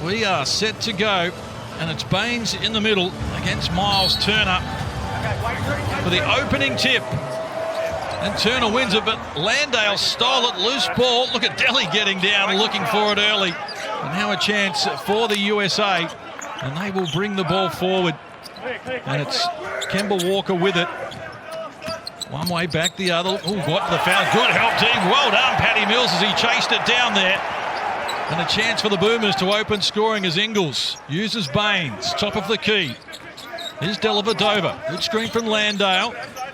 We are set to go, and it's Baines in the middle against Myles Turner for the opening tip. And Turner wins it, but Landale stole it, loose ball. Look at Delhi getting down and looking for it early. And now a chance for the USA, and they will bring the ball forward. And it's Kemba Walker with it. One way back, the other. Oh, what the foul. Good help team. Well done, Paddy Mills, as he chased it down there. And a chance for the Boomers to open scoring as Ingles uses Baines, top of the key. Here's Dellavedova. Good screen from Landale,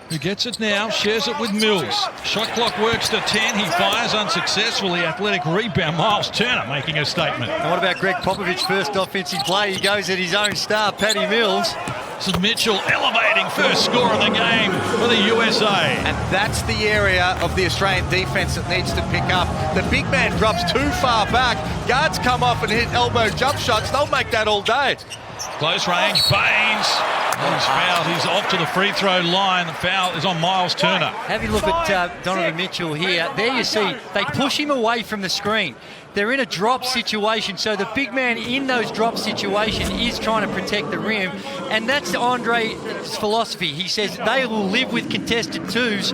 who gets it now, shares it with Mills. Shot clock works to 10. He fires unsuccessfully. Athletic rebound. Myles Turner making a statement. And what about Greg Popovich's first offensive play? He goes at his own star, Paddy Mills. This is Mitchell elevating first score of the game for the USA. And that's the area of the Australian defence that needs to pick up. The big man drops too far back. Guards come off and hit elbow jump shots. They'll make that all day. Close range, Baines. He's fouled. He's off to the free throw line. The foul is on Myles Turner. Have a look at Donovan Mitchell here. There you see, they push him away from the screen. They're in a drop situation, so the big man in those drop situations is trying to protect the rim, and that's Andre's philosophy. He says they will live with contested twos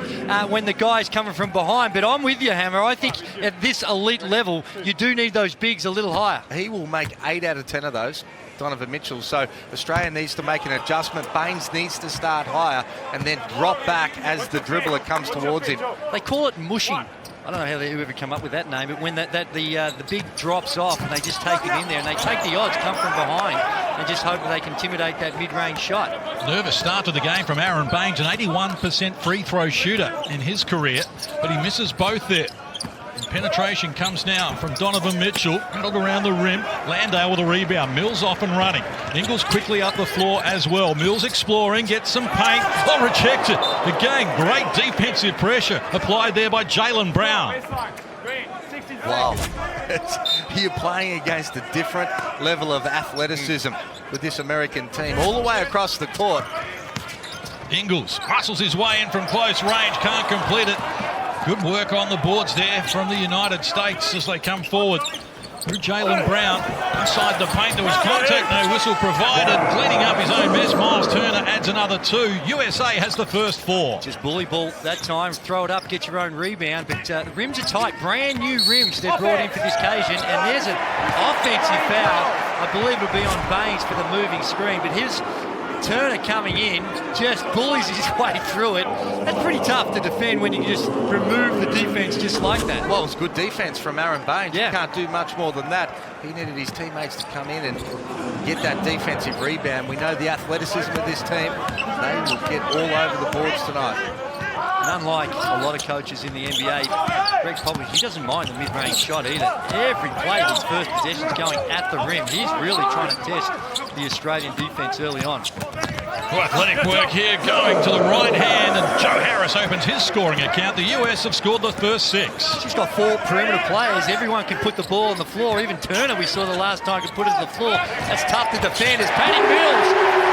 when the guy's coming from behind, but I'm with you, Hammer. I think at this elite level, you do need those bigs a little higher. He will make 8 out of 10 of those, Donovan Mitchell, so Australia needs to make an adjustment. Baines needs to start higher and then drop back as the dribbler comes towards him. They call it mushing. I don't know how they ever come up with that name, but when the big drops off and they just take it in there and they take the odds, come from behind, and just hope that they can intimidate that mid-range shot. Nervous start to the game from Aaron Baines, an 81% free throw shooter in his career, but he misses both there. And penetration comes now from Donovan Mitchell, held around the rim. Landale with a rebound. Mills off and running. Ingles quickly up the floor as well. Mills exploring, gets some paint. Oh, rejected. Again, great defensive pressure applied there by Jaylen Brown. Wow. You're playing against a different level of athleticism with this American team all the way across the court. Ingles muscles his way in from close range, can't complete it. Good work on the boards there from the United States as they come forward. Through Jaylen Brown, inside the paint, there was contact, no whistle provided. Cleaning up his own mess, Myles Turner adds another 2. USA has the first 4. Just bully ball that time, throw it up, get your own rebound, but the rims are tight, brand new rims they've brought in for this occasion, and there's an offensive foul. I believe it'll be on Baines for the moving screen, but here's Turner coming in, just bullies his way through it. That's pretty tough to defend when you just remove the defense just like that. Well, it's good defense from Aaron Baines. Yeah. You can't do much more than that. He needed his teammates to come in and get that defensive rebound. We know the athleticism of this team. They will get all over the boards tonight. And unlike a lot of coaches in the NBA, Greg Popovich, he doesn't mind the mid-range shot either. Every play of his first possession is going at the rim. He's really trying to test the Australian defense early on. Well, athletic work here going to the right hand, and Joe Harris opens his scoring account. The US have scored the first 6. She's got 4 perimeter players. Everyone can put the ball on the floor. Even Turner, we saw the last time, could put it on the floor. That's tough to defend as Paddy Mills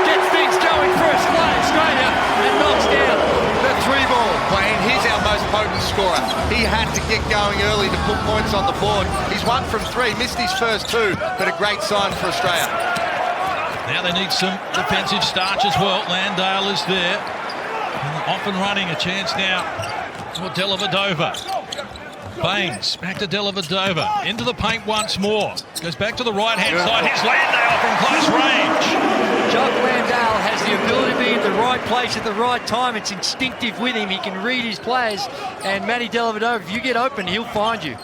gets things going for Australia and knocks down the 3-ball. Playing, he's our most potent scorer. He had to get going early to put points on the board. He's 1 from 3, missed his first 2, but a great sign for Australia. Now they need some defensive starch as well. Landale is there. Off and running, a chance now for Dellavedova. Baines, back to Dellavedova. Into the paint once more. Goes back to the right-hand side. Here's Landale from close range. Jock Landale has the ability to be in the right place at the right time. It's instinctive with him. He can read his players. And Matty Dellavedova, if you get open, he'll find you.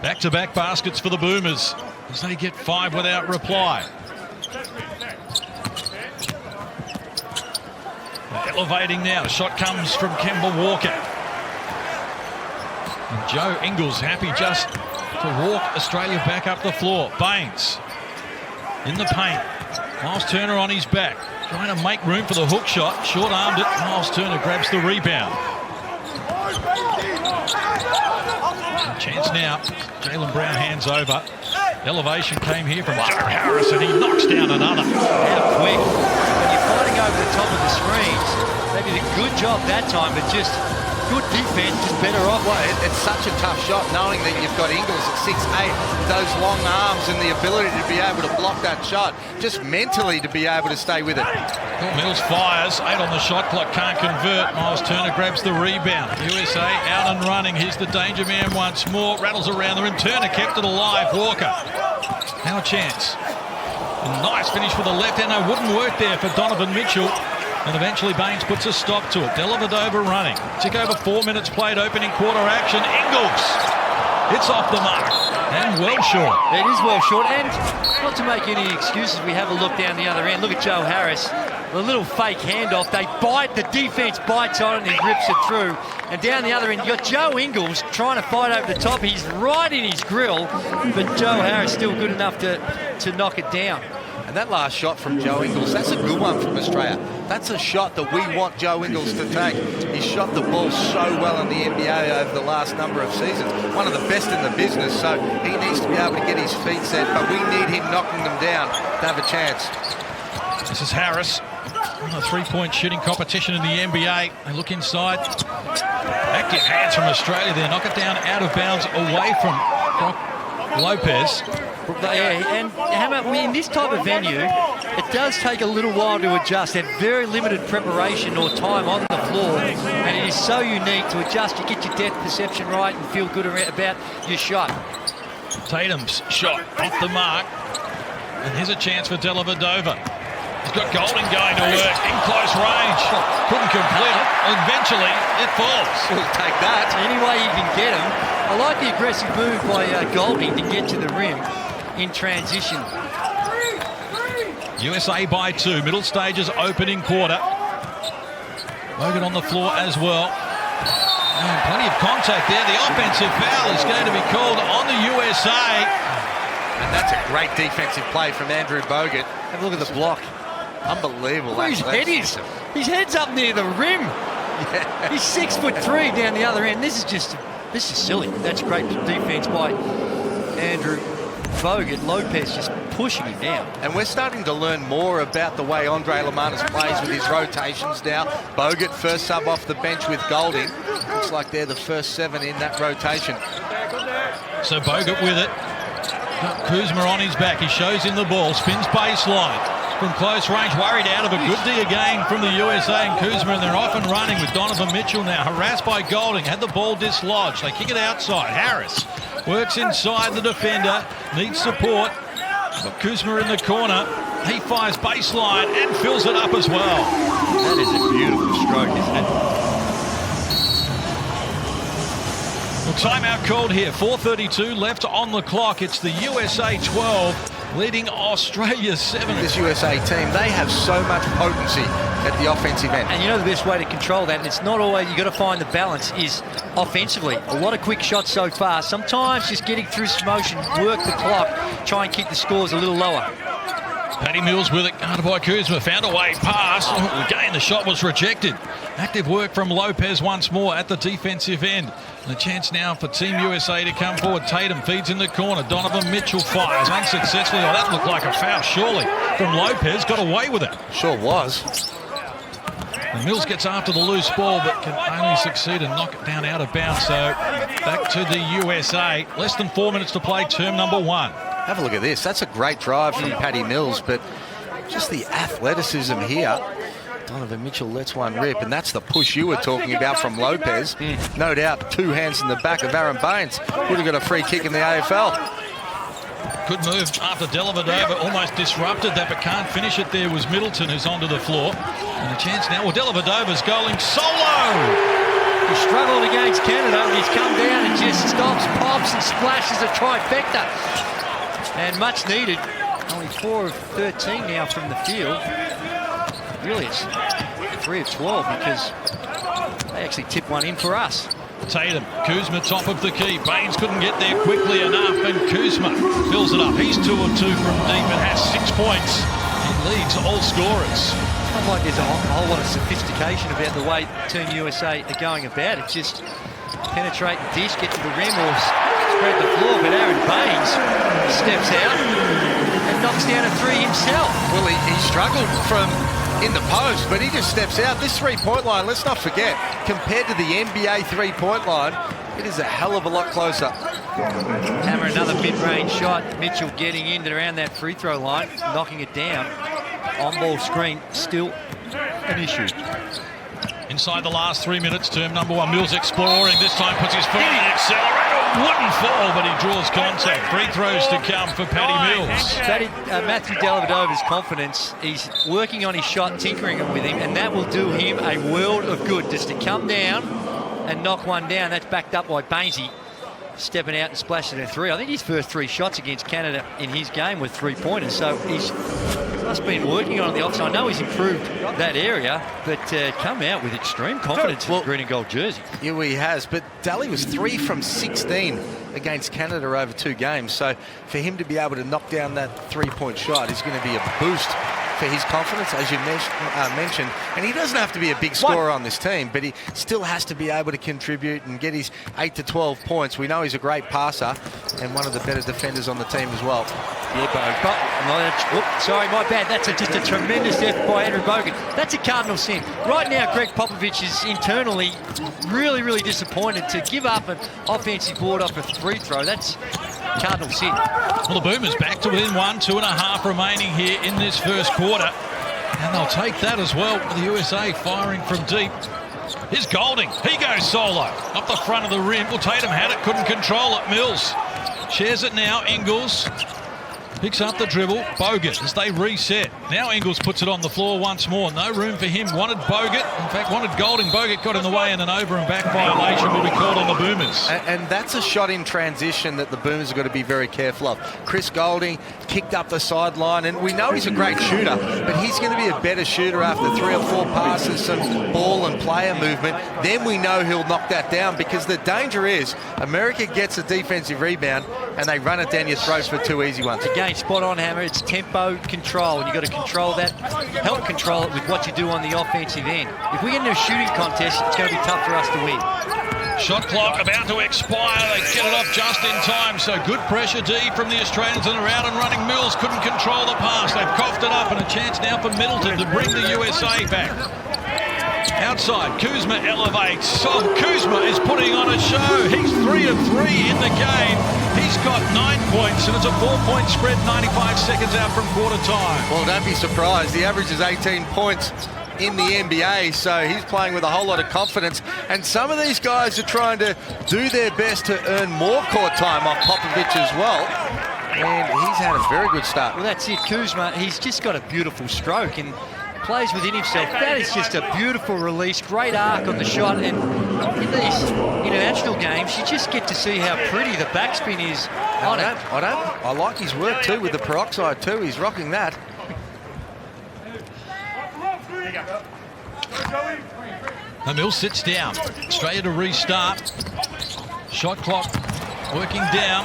Back-to-back baskets for the Boomers as they get 5 without reply. Elevating now. Shot comes from Kemba Walker. And Joe Ingles happy just to walk Australia back up the floor. Baines in the paint. Myles Turner on his back. Trying to make room for the hook shot. Short-armed it. Myles Turner grabs the rebound. Chance now. Jaylen Brown hands over. Elevation came here from Joe Harris, and he knocks down another. How quick. When you're fighting over the top of the screens, they did a good job that time, but just good defense, just better off. Well, it's such a tough shot knowing that you've got Ingles at 6'8", those long arms and the ability to be able to block that shot, just mentally to be able to stay with it. Mills fires, 8 on the shot clock, can't convert. Myles Turner grabs the rebound. USA out and running. Here's the danger man once more. Rattles around the rim. Turner kept it alive. Walker. Now a chance. A nice finish for the left-hander. Wouldn't work there for Donovan Mitchell. And eventually Baines puts a stop to it. Dellavedova running. Tick over 4 minutes played, opening quarter action. Ingles. It's off the mark. And well short. It is well short. And not to make any excuses, we have a look down the other end. Look at Joe Harris. The little fake handoff. They bite, the defense bites on it and he rips it through. And down the other end, you've got Joe Ingles trying to fight over the top. He's right in his grill, but Joe Harris still good enough to knock it down. And that last shot from Joe Ingles, that's a good one from Australia. That's a shot that we want Joe Ingles to take. He shot the ball so well in the NBA over the last number of seasons. One of the best in the business, so he needs to be able to get his feet set, but we need him knocking them down to have a chance. This is Harris on a three-point shooting competition in the NBA. They look inside. Active hands from Australia there. Knock it down out of bounds away from Lopez. Yeah, and Hammer, in this type of venue, it does take a little while to adjust. They have very limited preparation or time on the floor, and it is so unique to adjust. You get your depth perception right and feel good about your shot. Tatum's shot off the mark. And here's a chance for Dellavedova. He's got Golding going to work in close range. Couldn't complete it. Eventually, it falls. We'll take that. Any way you can get him. I like the aggressive move by Golding to get to the rim in transition. USA by 2. Middle stages, opening quarter. Logan on the floor as well. And plenty of contact there. The offensive foul is going to be called on the USA. And that's a great defensive play from Andrew Bogut. Have a look at the block. Unbelievable. Where his head is. His head's up near the rim. Yeah. He's 6'3" down the other end. This is silly. That's great defense by Andrew Bogut. Lopez just pushing him down. And we're starting to learn more about the way Andre Lamannas plays with his rotations now. Bogut first sub off the bench with Golding. Looks like they're the first 7 in that rotation. So Bogut with it. Got Kuzma on his back. He shows him the ball. Spins baseline. From close range, worried out of a good D again from the USA and Kuzma, and they're off and running with Donovan Mitchell now. Harassed by Golding, had the ball dislodged. They kick it outside. Harris works inside the defender, needs support. Got Kuzma in the corner. He fires baseline and fills it up as well. That is a beautiful stroke, isn't it? Well, timeout called here. 4:32 left on the clock. It's the USA 12 leading Australia 7. This USA team, they have so much potency at the offensive end. And you know the best way to control that, and it's not always, you got to find the balance, is offensively. A lot of quick shots so far. Sometimes just getting through some motion, work the clock, try and keep the scores a little lower. Patty Mills with it, guarded by Kuzma, found a way past. Again, the shot was rejected. Active work from Lopez once more at the defensive end. And a chance now for Team USA to come forward. Tatum feeds in the corner. Donovan Mitchell fires unsuccessfully. Oh, that looked like a foul, surely, from Lopez. Got away with it. Sure was. And Mills gets after the loose ball, but can only succeed and knock it down out of bounds. So back to the USA. Less than 4 minutes to play, term number 1. Have a look at this. That's a great drive from Patty Mills, but just the athleticism here. Donovan Mitchell lets one rip, and that's the push you were talking about from Lopez. No doubt, 2 hands in the back of Aaron Baines. Would have got a free kick in the AFL. Good move after Dellavedova almost disrupted that, but can't finish it. There was Middleton who's onto the floor. And a chance now. Well, Dellavedova's going solo. He struggled against Canada, and he's come down and just stops, pops, and splashes a trifecta. And much needed. Only 4 of 13 now from the field. Really, it's 3 of 12 because they actually tipped one in for us. Tatum, Kuzma top of the key. Baines couldn't get there quickly enough, and Kuzma fills it up. He's 2 of 2 from deep and has 6 points. He leads all scorers. It's not like there's a whole lot of sophistication about the way Team USA are going about it. Just penetrate and dish, get to the rim or spread the floor. But Aaron Baines steps out and knocks down a 3 himself. Well, he struggled from in the post, but he just steps out. This three-point line, let's not forget, compared to the NBA three-point line, it is a hell of a lot closer. Hammer another mid-range shot. Mitchell getting in and around that free throw line, knocking it down. On-ball screen, still an issue. Inside the last 3 minutes, term number 1. Mills exploring. This time puts his foot on the accelerator. Wouldn't fall, but he draws contact. Free throws to come for Paddy Mills. Matthew Dellavedova's confidence, he's working on his shot, tinkering it with him, and that will do him a world of good. Just to come down and knock one down. That's backed up by Bainesy stepping out and splashing a three. I think his first 3 shots against Canada in his game were 3-pointers, so he's must been working on the offside. I know he's improved that area, but come out with extreme confidence in the green and gold jersey. Yeah, he has, but Daly was 3 from 16 against Canada over 2 games, so for him to be able to knock down that 3-point shot is going to be a boost for his confidence, as you mentioned. And he doesn't have to be a big scorer on this team, but he still has to be able to contribute and get his 8 to 12 points. We know he's a great passer and one of the better defenders on the team as well. Yeah, sorry, my bad. That's just a tremendous effort by Andrew Bogut. That's a cardinal sin. Right now, Greg Popovich is internally really, really disappointed to give up an offensive board off a free throw. That's cardinal sin. Well, the Boomers back to within 1, 2.5 remaining here in this first quarter. And they'll take that as well with the USA firing from deep. Here's Golding. He goes solo. Up the front of the rim. Well, Tatum had it, couldn't control it. Mills shares it now. Ingles picks up the dribble. Bogut as they reset. Now Ingles puts it on the floor once more. No room for him. Wanted Bogut. In fact, wanted Golding. Bogut got in the way, and an over and back violation will be called on the Boomers. And that's a shot in transition that the Boomers have got to be very careful of. Chris Golding kicked up the sideline, and we know he's a great shooter, but he's going to be a better shooter after 3 or 4 passes, some ball and player movement. Then we know he'll knock that down, because the danger is America gets a defensive rebound and they run it down your throat for 2 easy ones. Again, spot on, Hammer. It's tempo control, and you've got to control that, help control it with what you do on the offensive end. If we get into a shooting contest, it's going to be tough for us to win. Shot clock about to expire. They get it off just in time. So good pressure D from the Australians, and around and running. Mills couldn't control the pass. They've coughed it up, and a chance now for Middleton to bring the USA back. Outside, Kuzma elevates. So Kuzma is putting on a show. He's 3 of 3 in the game. He's got 9 points, and it's a 4-point spread 95 seconds out from quarter time. Well, don't be surprised. The average is 18 points in the NBA, so he's playing with a whole lot of confidence. And some of these guys are trying to do their best to earn more court time off Popovich as well. And he's had a very good start. Well, that's it. Kuzma, he's just got a beautiful stroke and plays within himself. That is just a beautiful release, great arc on the shot. And in these international games, you just get to see how pretty the backspin is on it. I like his work too with the peroxide too. He's rocking that. The Mills sits down. Australia to restart. Shot clock working down.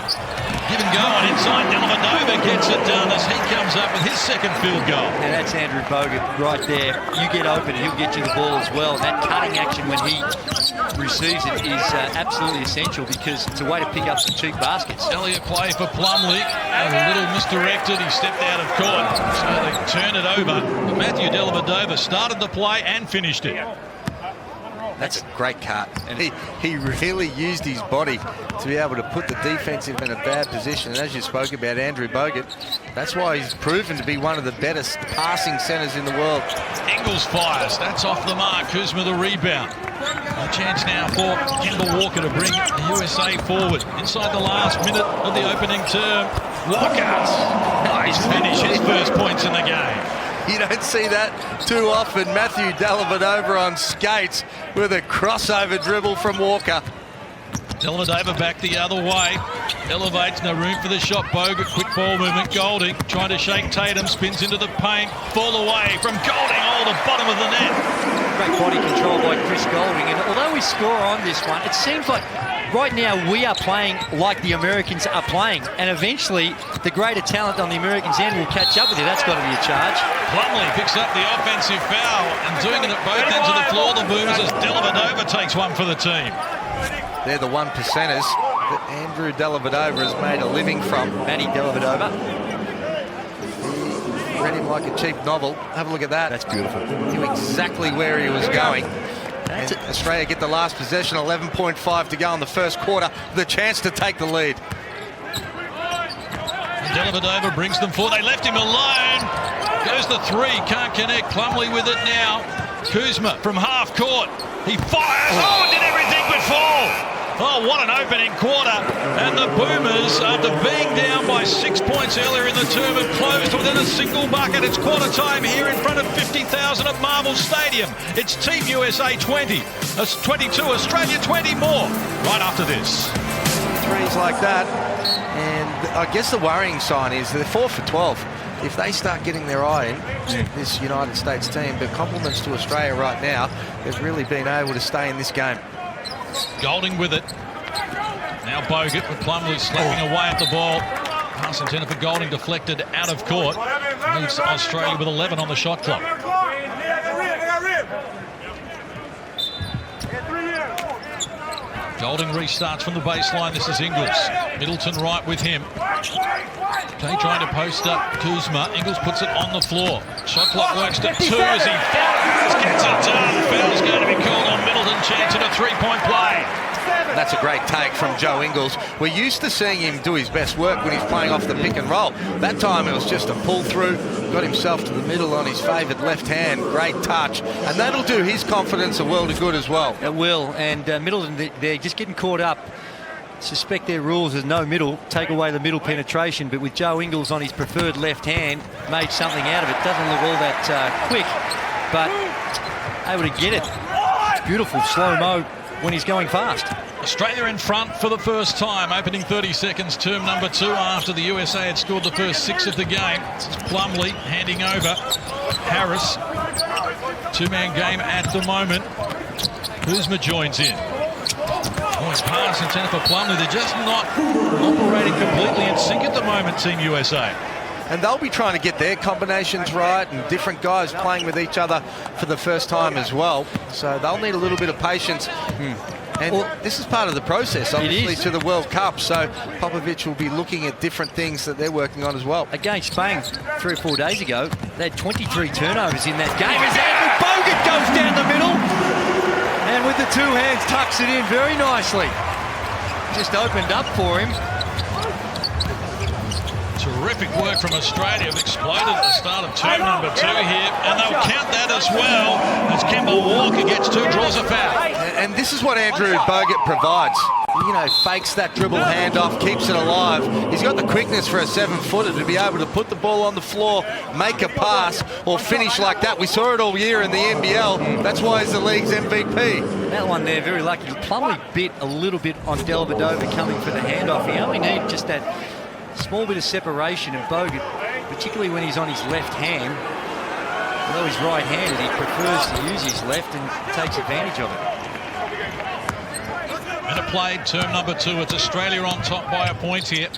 Give and go on inside. Dellavedova gets it done as he comes up with his second field goal. And that's Andrew Bogut right there. You get open, he'll get you the ball as well. That cutting action when he receives it is absolutely essential, because it's a way to pick up some cheap baskets. Elliott play for Plumlee. A little misdirected. He stepped out of court. So they turn it over. But Matthew Dellavedova started the play and finished it. That's a great cut. And he really used his body to be able to put the defensive in a bad position. And as you spoke about Andrew Bogut, that's why he's proven to be one of the best passing centers in the world. Ingles fires. That's off the mark. Kuzma the rebound. A chance now for Kemba Walker to bring the USA forward. Inside the last minute of the opening term. Walker. Nice finish. His first points in the game. You don't see that too often. Matthew Dellavedova on skates with a crossover dribble from Walker. Dellavedova back the other way. Elevates, no room for the shot. Bogut, quick ball movement. Golding trying to shake Tatum, spins into the paint. Fall away from Golding. Oh, the bottom of the net. Great body control by Chris Golding. And although we score on this one, it seems like right now we are playing like the Americans are playing. And eventually the greater talent on the Americans' end will catch up with you. That's got to be a charge. Plumlee picks up the offensive foul and doing it at both ends of the floor. The Boomers as Dellavedova takes one for the team. They're the 1%ers that Andrew Dellavedova has made a living from. Matty Dellavedova. read him like a cheap novel. Have a look at that. That's beautiful. Knew exactly where he was going. And Australia get the last possession, 11.5 to go in the first quarter, the chance to take the lead. Dellavedova brings them forward. They left him alone. Goes the three, can't connect. Plumlee with it now. Kuzma from half court. He fires. Oh, did everything but fall. Oh, what an opening quarter. And the Boomers, after being down by 6 points earlier in the term, have closed within a single bucket. It's quarter time here in front of 50,000 at Marvel Stadium. It's Team USA 20. That's 22, Australia 20 more. Right after this. Threes like that. And I guess the worrying sign is they're 4 for 12. If they start getting their eye in this United States team, but compliments to Australia right now, they've really been able to stay in this game. Golding with it. Now Bogut with Plumlee slapping away at the ball. Pass intended for Golding, deflected out of court. Leaves Australia with 11 on the shot clock. Golding restarts from the baseline. This is Ingles. Middleton right with him. Okay, trying to post up Kuzma. Ingles puts it on the floor. Shot clock works to 2 as he gets it done. Foul's going to be called on Middleton. Chance at a three-point play. That's a great take from Joe Ingles. We're used to seeing him do his best work when he's playing off the pick and roll. That time it was just a pull through. Got himself to the middle on his favoured left hand. Great touch. And that'll do his confidence a world of good as well. It will. And Middleton, they're just getting caught up. Suspect their rules is no middle, take away the middle penetration, but with Joe Ingles on his preferred left hand, made something out of it. Doesn't look all that quick, but able to get it. It's beautiful slow-mo when he's going fast. Australia in front for the first time, opening 30 seconds, term number 2 after the USA had scored the first 6 of the game. This is Plumlee handing over. Harris, two-man game at the moment. Kuzma joins in. Oh, his pass intended for Plumlee. They're just not operating completely in sync at the moment, Team USA. And they'll be trying to get their combinations right, and different guys playing with each other for the first time as well. So they'll need a little bit of patience. And this is part of the process, obviously, to the World Cup. So Popovic will be looking at different things that they're working on as well. Against Spain 3 or 4 days ago, they had 23 turnovers in that game as Andrew Bogut goes down the middle. And with the 2 hands, tucks it in very nicely. Just opened up for him. Terrific work from Australia. Have exploded at the start of term number 2 here, and they'll count that as well as Kemba Walker gets 2, draws a foul. And this is what Andrew Bogut provides. You know, fakes that dribble handoff, keeps it alive. He's got the quickness for a 7-footer to be able to put the ball on the floor, make a pass, or finish like that. We saw it all year in the NBL. That's why he's the league's MVP. That one there, very lucky. Plumlee bit a little bit on Dellavedova coming for the handoff. He only needed just that small bit of separation, and Bogut, particularly when he's on his left hand, although he's right-handed, he prefers to use his left and takes advantage of it. Minute played, term number 2. It's Australia on top by a point here.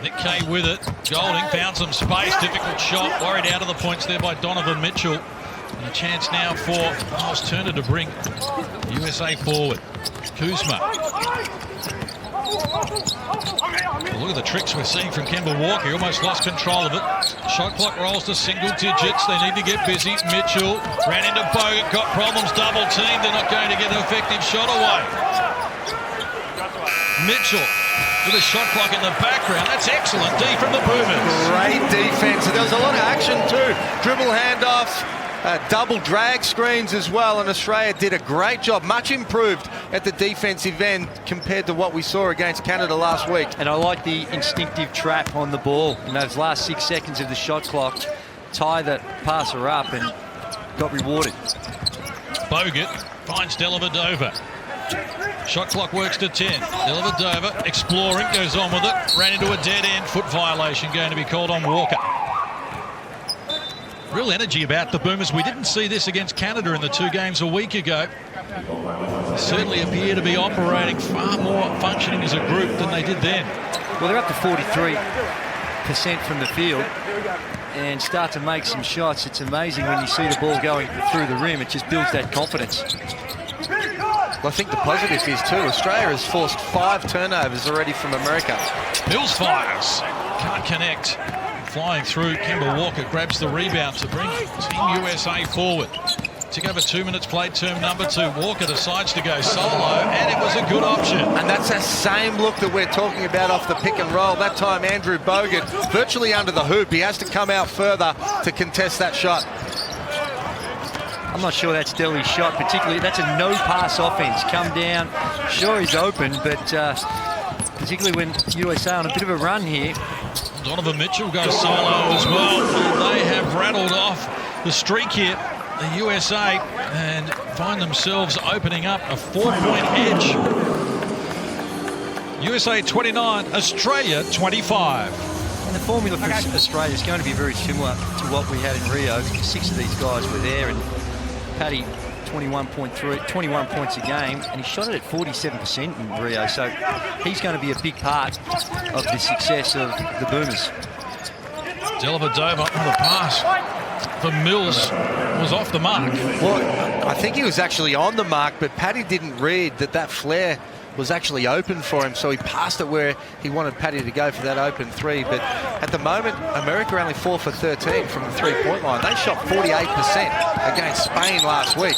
Nick Kay with it. Golding found some space. Difficult shot. Worried out of the points there by Donovan Mitchell. And a chance now for Myles Turner to bring USA forward. Kuzma. Well, look at the tricks we're seeing from Kemba Walker. He almost lost control of it. Shot clock rolls to single digits. They need to get busy. Mitchell ran into Bogut, got problems, double teamed. They're not going to get an effective shot away. Mitchell with a shot clock in the background. That's excellent D from the Boomers. Great defense. There was a lot of action too. Dribble handoffs. Double drag screens as well, and Australia did a great job, much improved at the defensive end compared to what we saw against Canada last week. And I like the instinctive trap on the ball in those last 6 seconds of the shot clock. Tie the passer up and got rewarded. Bogut finds Dellavedova. Shot clock works to 10. Dellavedova exploring, goes on with it, ran into a dead end, foot violation going to be called on Walker. Real energy about the Boomers. We didn't see this against Canada in the 2 games a week ago. They certainly appear to be operating far more functioning as a group than they did then. Well, they're up to 43% from the field and start to make some shots. It's amazing when you see the ball going through the rim. It just builds that confidence. Well, I think the positive is too, Australia has forced 5 turnovers already from America. Mills fires. Can't connect. flying through. Kemba Walker grabs the rebound to bring Team USA forward. Tick over 2 minutes played, term number 2. Walker decides to go solo, and it was a good option. And that's that same look that we're talking about off the pick and roll. That time Andrew Bogut virtually under the hoop. He has to come out further to contest that shot. I'm not sure that's Delhi's shot, particularly. That's a no-pass offense. Come down. Sure, he's open, but particularly when USA on a bit of a run here. Donovan Mitchell goes solo as well. They have rattled off the streak here, the USA, and find themselves opening up a 4-point edge. USA 29, Australia 25. And the formula for Australia is going to be very similar to what we had in Rio. 6 of these guys were there, and Paddy 21 points a game, and he shot it at 47% in Rio, so he's going to be a big part of the success of the Boomers. Dellavedova on the pass for Mills was off the mark. Well, I think he was actually on the mark, but Paddy didn't read that flare was actually open for him, so he passed it where he wanted Paddy to go for that open 3. But at the moment, America only 4 for 13 from the 3-point line. They shot 48% against Spain last week.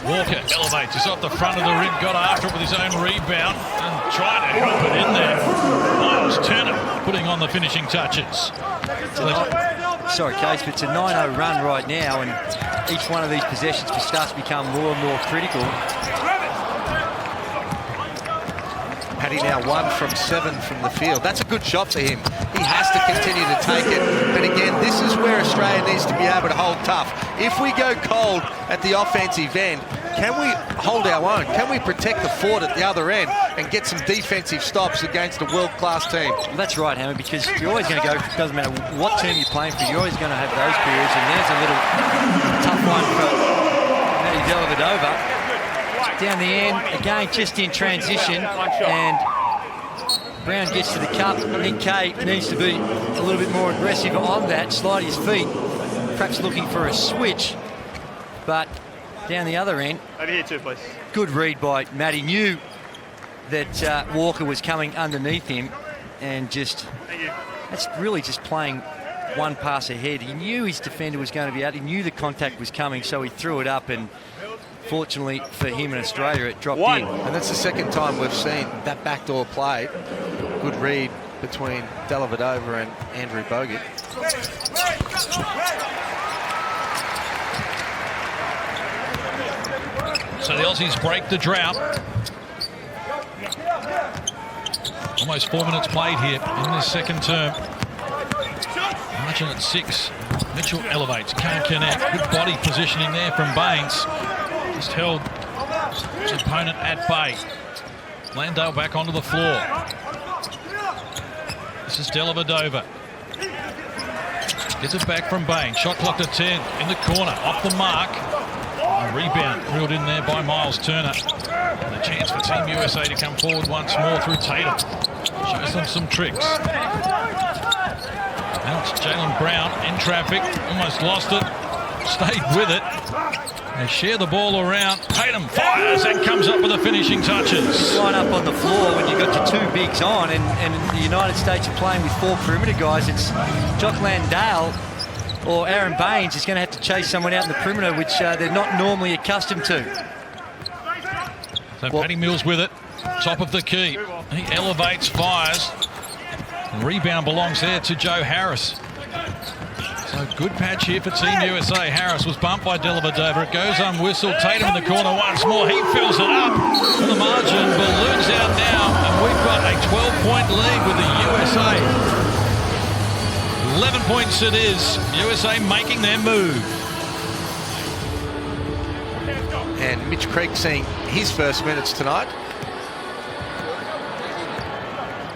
Walker elevates, he's off the front of the rim, got after it with his own rebound and trying to help it in there. Myles Turner putting on the finishing touches. Sorry, Case, but it's a 9-0 run right now, and each one of these possessions starts to become more and more critical. Paddy now 1 from 7 from the field. That's a good shot for him. He has to continue to take it. But again, this is where Australia needs to be able to hold tough. If we go cold at the offensive end, can we hold our own? Can we protect the fort at the other end and get some defensive stops against a world-class team? Well, that's right, Hammer, because you're always going to go, it doesn't matter what team you're playing for, you're always going to have those periods, and there's a little tough one for Matty Dellavedova. Down the end, again, just in transition, and Brown gets to the cup. Nick Kay needs to be a little bit more aggressive on that, slide his feet, perhaps looking for a switch, but down the other end. Over here too, please. Good read by Matty. Knew that Walker was coming underneath him, and just, that's really just playing one pass ahead. He knew his defender was going to be out. He knew the contact was coming, so he threw it up, and fortunately for him in Australia, it dropped in. And that's the second time we've seen that backdoor play. Good read between Dellavedova and Andrew Bogut. So the Aussies break the drought. Almost 4 minutes played here in this second term. Margin at 6. Mitchell elevates, can't connect. Good body positioning there from Baines. Just held his opponent at bay. Landale back onto the floor. This is Dellavedova. Gets it back from Baines. Shot clock to 10 in the corner, off the mark. A rebound reeled in there by Myles Turner. And a chance for Team USA to come forward once more through Tatum. Shows them some tricks. Now it's Jaylen Brown in traffic. Almost lost it. Stayed with it. They share the ball around. Tatum fires and comes up with the finishing touches. Line up on the floor when you've got your 2 bigs on, and the United States are playing with 4 perimeter guys. It's Jock Landale or Aaron Baines is going to have to chase someone out in the perimeter, which they're not normally accustomed to. So Paddy Mills with it. Top of the key. He elevates, fires. And rebound belongs there to Joe Harris. So good patch here for Team USA. Harris was bumped by Dellavedova. It goes unwhistled. Tatum in the corner once more. He fills it up. And the margin balloons out now. And we've got a 12-point lead with the USA. 11 points it is. USA making their move. And Mitch Creek seeing his first minutes tonight.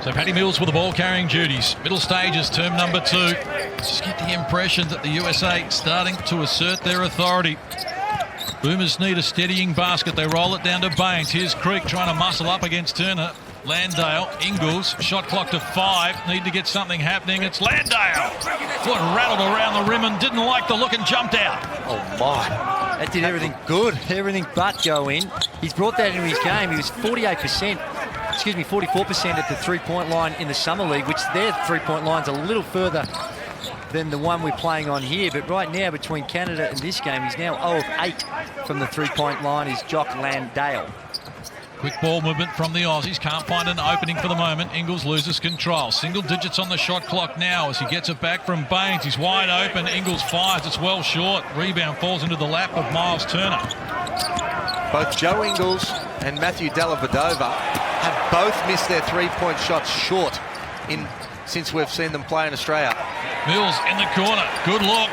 So Paddy Mills with the ball carrying duties. Middle stages, term number 2. Just get the impression that the USA starting to assert their authority. Boomers need a steadying basket. They roll it down to Baines. Here's Creek trying to muscle up against Turner. Landale, Ingles, shot clock to 5. Need to get something happening. It's Landale. Foot rattled around the rim and didn't like the look and jumped out. Oh my. That did everything good. Everything but go in. He's brought that into his game. He was 44% at the 3-point line in the Summer League, which their 3-point line's a little further than the one we're playing on here. But right now, between Canada and this game, he's now 0 of 8 from the three-point line is Jock Landale. Quick ball movement from the Aussies. Can't find an opening for the moment. Ingles loses control. Single digits on the shot clock now as he gets it back from Baines. He's wide open. Ingles fires. It's well short. Rebound falls into the lap of Myles Turner. Both Joe Ingles and Matthew Dellavedova have both missed their three-point shots short since we've seen them play in Australia. Mills in the corner. Good look.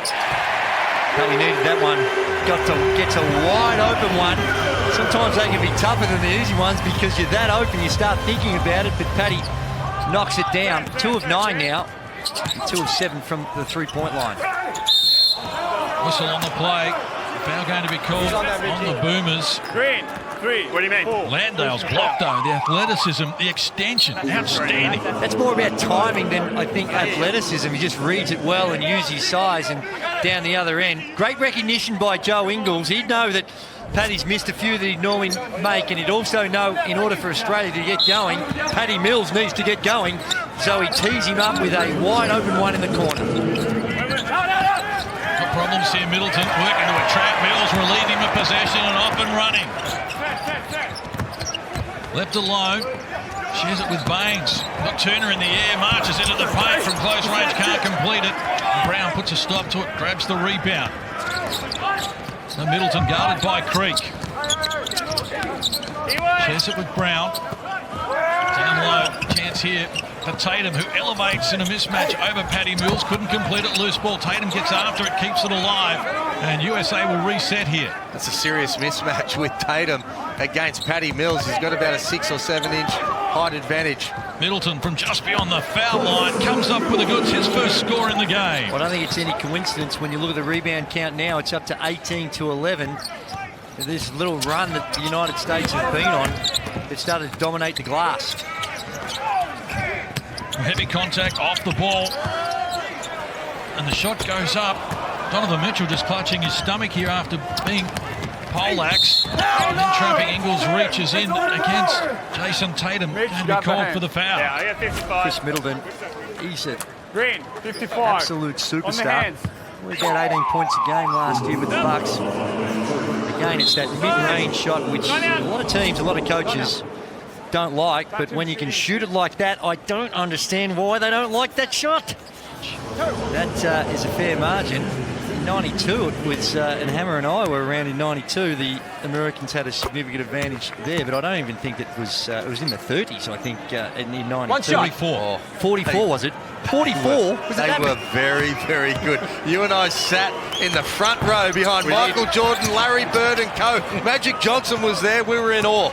Probably needed that one. Gets a wide open one. Sometimes they can be tougher than the easy ones because you're that open, you start thinking about it, but Paddy knocks it down. 2 of 9 now, 2 of 7 from the three-point line. Whistle on the play. Foul going to be called on the Boomers. Green, 3. What do you mean? Landale's blocked though. The athleticism, the extension, outstanding. That's more about timing than, I think, athleticism. He just reads it well and uses his size and down the other end. Great recognition by Joe Ingles. He'd know that Paddy's missed a few that he'd normally make, and he'd also know in order for Australia to get going, Paddy Mills needs to get going. So he tees him up with a wide open one in the corner. Got problems here. Middleton working to a trap. Mills relieving of possession and off and running. Left alone. Shares it with Baines. Got Turner in the air. Marches into the paint from close range. Can't complete it. Brown puts a stop to it. Grabs the rebound. So Middleton guarded by Creek. Shares it with Brown. Down low. Chance here for Tatum, who elevates in a mismatch over Paddy Mills. Couldn't complete it. Loose ball. Tatum gets after it. Keeps it alive. And USA will reset here. That's a serious mismatch with Tatum against Paddy Mills. He's got about a 6 or 7 inch height advantage. Middleton from just beyond the foul line comes up with a goods, his first score in the game. Well, I don't think it's any coincidence when you look at the rebound count now. It's up to 18 to 11. This little run that the United States have been on, they've started to dominate the glass. Heavy contact off the ball. And the shot goes up. Donovan Mitchell just clutching his stomach here after being poleaxed. And then trapping Ingles reaches in against Jason Tatum and be called for the foul. Yeah, I got 55. Chris Middleton, he's an Green, 55. absolute superstar. We got 18 points a game last year with the Bucks. Again, it's that mid-range shot which a lot of teams, a lot of coaches don't like, but when you can shoot it like that, I don't understand why they don't like that shot. That is a fair margin. In 92, it was, and Hammer and I were around in 92. The Americans had a significant advantage there, but I don't even think it was in the 30s, I think, in 92. 44. 44, was it? 44? They were very, very good. You and I sat in the front row behind Michael Jordan, Larry Bird and co. Magic Johnson was there. We were in awe.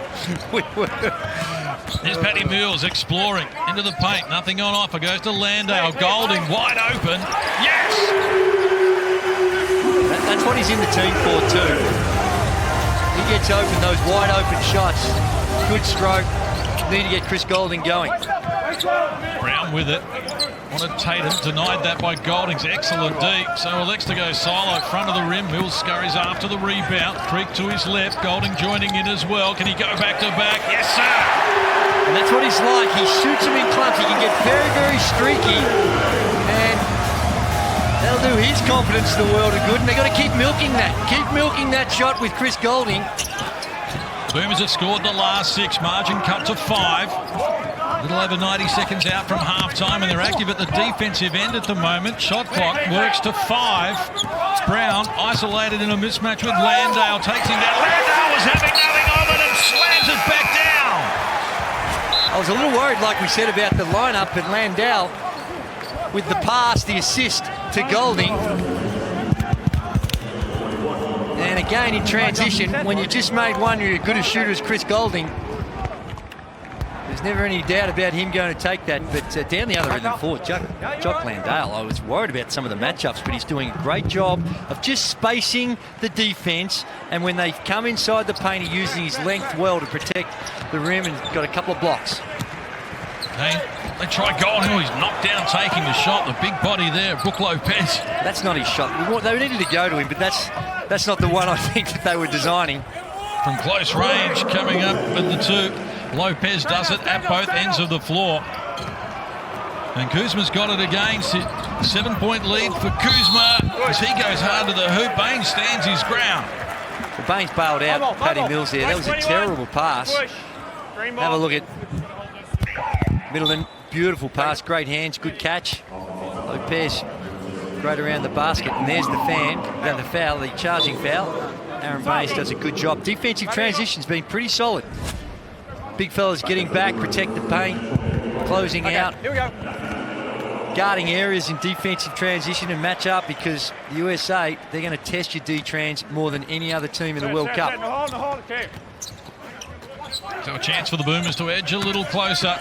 There's Paddy Mills exploring into the paint. Nothing on offer. Goes to Landale. Golding wide open. Yes! That's what he's in the team for too. He gets open, those wide open shots. Good stroke. Need to get Chris Golding going. Brown with it. Wanted Tatum. Denied that by Golding's excellent D. So elects to go solo front of the rim. Mills scurries after the rebound. Creek to his left. Golding joining in as well. Can he go back to back? Yes, sir! And that's what he's like. He shoots them in clumps. He can get very, very streaky. And that'll do his confidence the world of good. And they've got to keep milking that. Keep milking that shot with Chris Golding. Boomers have scored the last 6. Margin cut to 5. A little over 90 seconds out from half-time, and they're active at the defensive end at the moment. Shot clock works to 5. Brown isolated in a mismatch with Landale. Takes him down. Landale was having nothing of it and slams it back down. I was a little worried, like we said, about the lineup, but Landale with the pass, the assist to Golding. And again in transition, when you just made one, you're as good a shooter as Chris Golding. There's never any doubt about him going to take that, but down the other end of the floor, Jock Landale, I was worried about some of the matchups, but he's doing a great job of just spacing the defense, and when they come inside the paint, he's using his length well to protect the rim and got a couple of blocks. Okay. They try Golding. Oh, he's knocked down taking the shot. The big body there, Brook Lopez. That's not his shot. They needed to go to him, but that's not the one I think that they were designing. From close range, coming up with the 2. Lopez does it at both ends of the floor. And Kuzma's got it again. 7-point lead for Kuzma as he goes hard to the hoop. Baines stands his ground. The Baines bailed out Paddy Mills there. That was a terrible pass. Have a look at Middleton. Beautiful pass, great hands, good catch. Lopez great around the basket, and there's the foul, the charging foul. Aaron Baines does a good job. Defensive transition's been pretty solid. Big fellas getting back, protect the paint, closing out. Here we go. Guarding areas in defensive transition and match up, because the USA, they're going to test your D-trans more than any other team in the World Cup. So a chance for the Boomers to edge a little closer.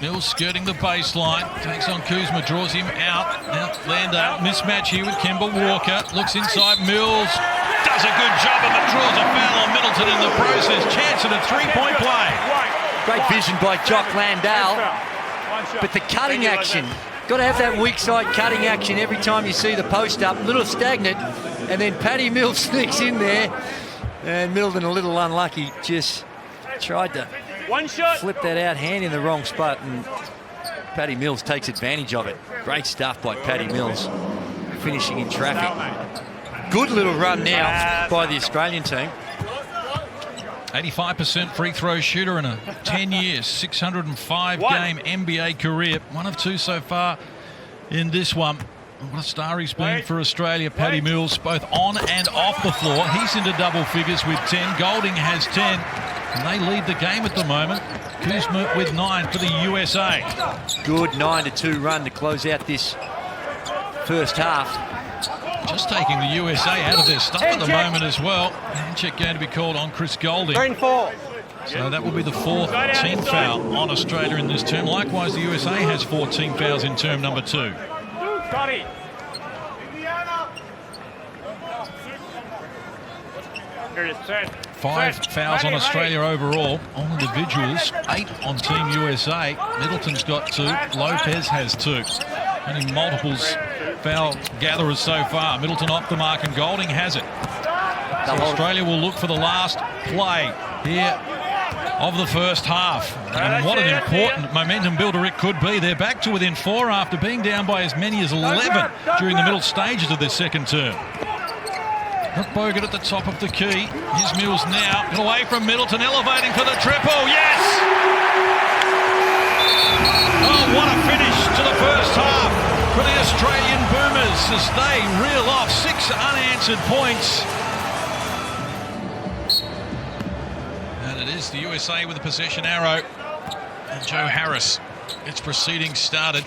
Mills skirting the baseline, takes on Kuzma, draws him out. Now Landale, mismatch here with Kemba Walker. Looks inside, Mills does a good job of it, draws a foul on Middleton in the process. Chance at a three-point play. Great vision by Jock Landale, but the cutting action, got to have that weak side cutting action every time you see the post up. A little stagnant, and then Paddy Mills sneaks in there, and Middleton a little unlucky, just tried to flip that out, hand in the wrong spot, and Paddy Mills takes advantage of it. Great stuff by Paddy Mills, finishing in traffic. Good little run now by the Australian team. 85% free throw shooter in a 10 years, 605-game NBA career. One of two so far in this one. What a star he's been for Australia. Paddy Mills, both on and off the floor. He's into double figures with 10. Golding has 10. And they lead the game at the moment. Kuzma with 9 for the USA. Good 9-2 run to close out this first half. Just taking the USA out of their stuff at the moment as well. Hand check going to be called on Chris Golding. So that will be the 4th team foul on Australia in this term. Likewise, the USA has 4 team fouls in term number 2. Scotty. 5 fouls on Australia overall, on individuals, 8 on Team USA. Middleton's got 2, Lopez has 2. Only multiples foul gatherers so far. Middleton off the mark and Golding has it. So Australia will look for the last play here of the first half. And what an important momentum builder it could be. They're back to within 4 after being down by as many as 11 during the middle stages of this second term. Bogut at the top of the key. Here's Mills now. Get away from Middleton, elevating for the triple. Yes! Oh, what a finish to the first half for the Australian Boomers as they reel off 6 unanswered points. And it is the USA with the possession arrow. And Joe Harris gets proceedings started.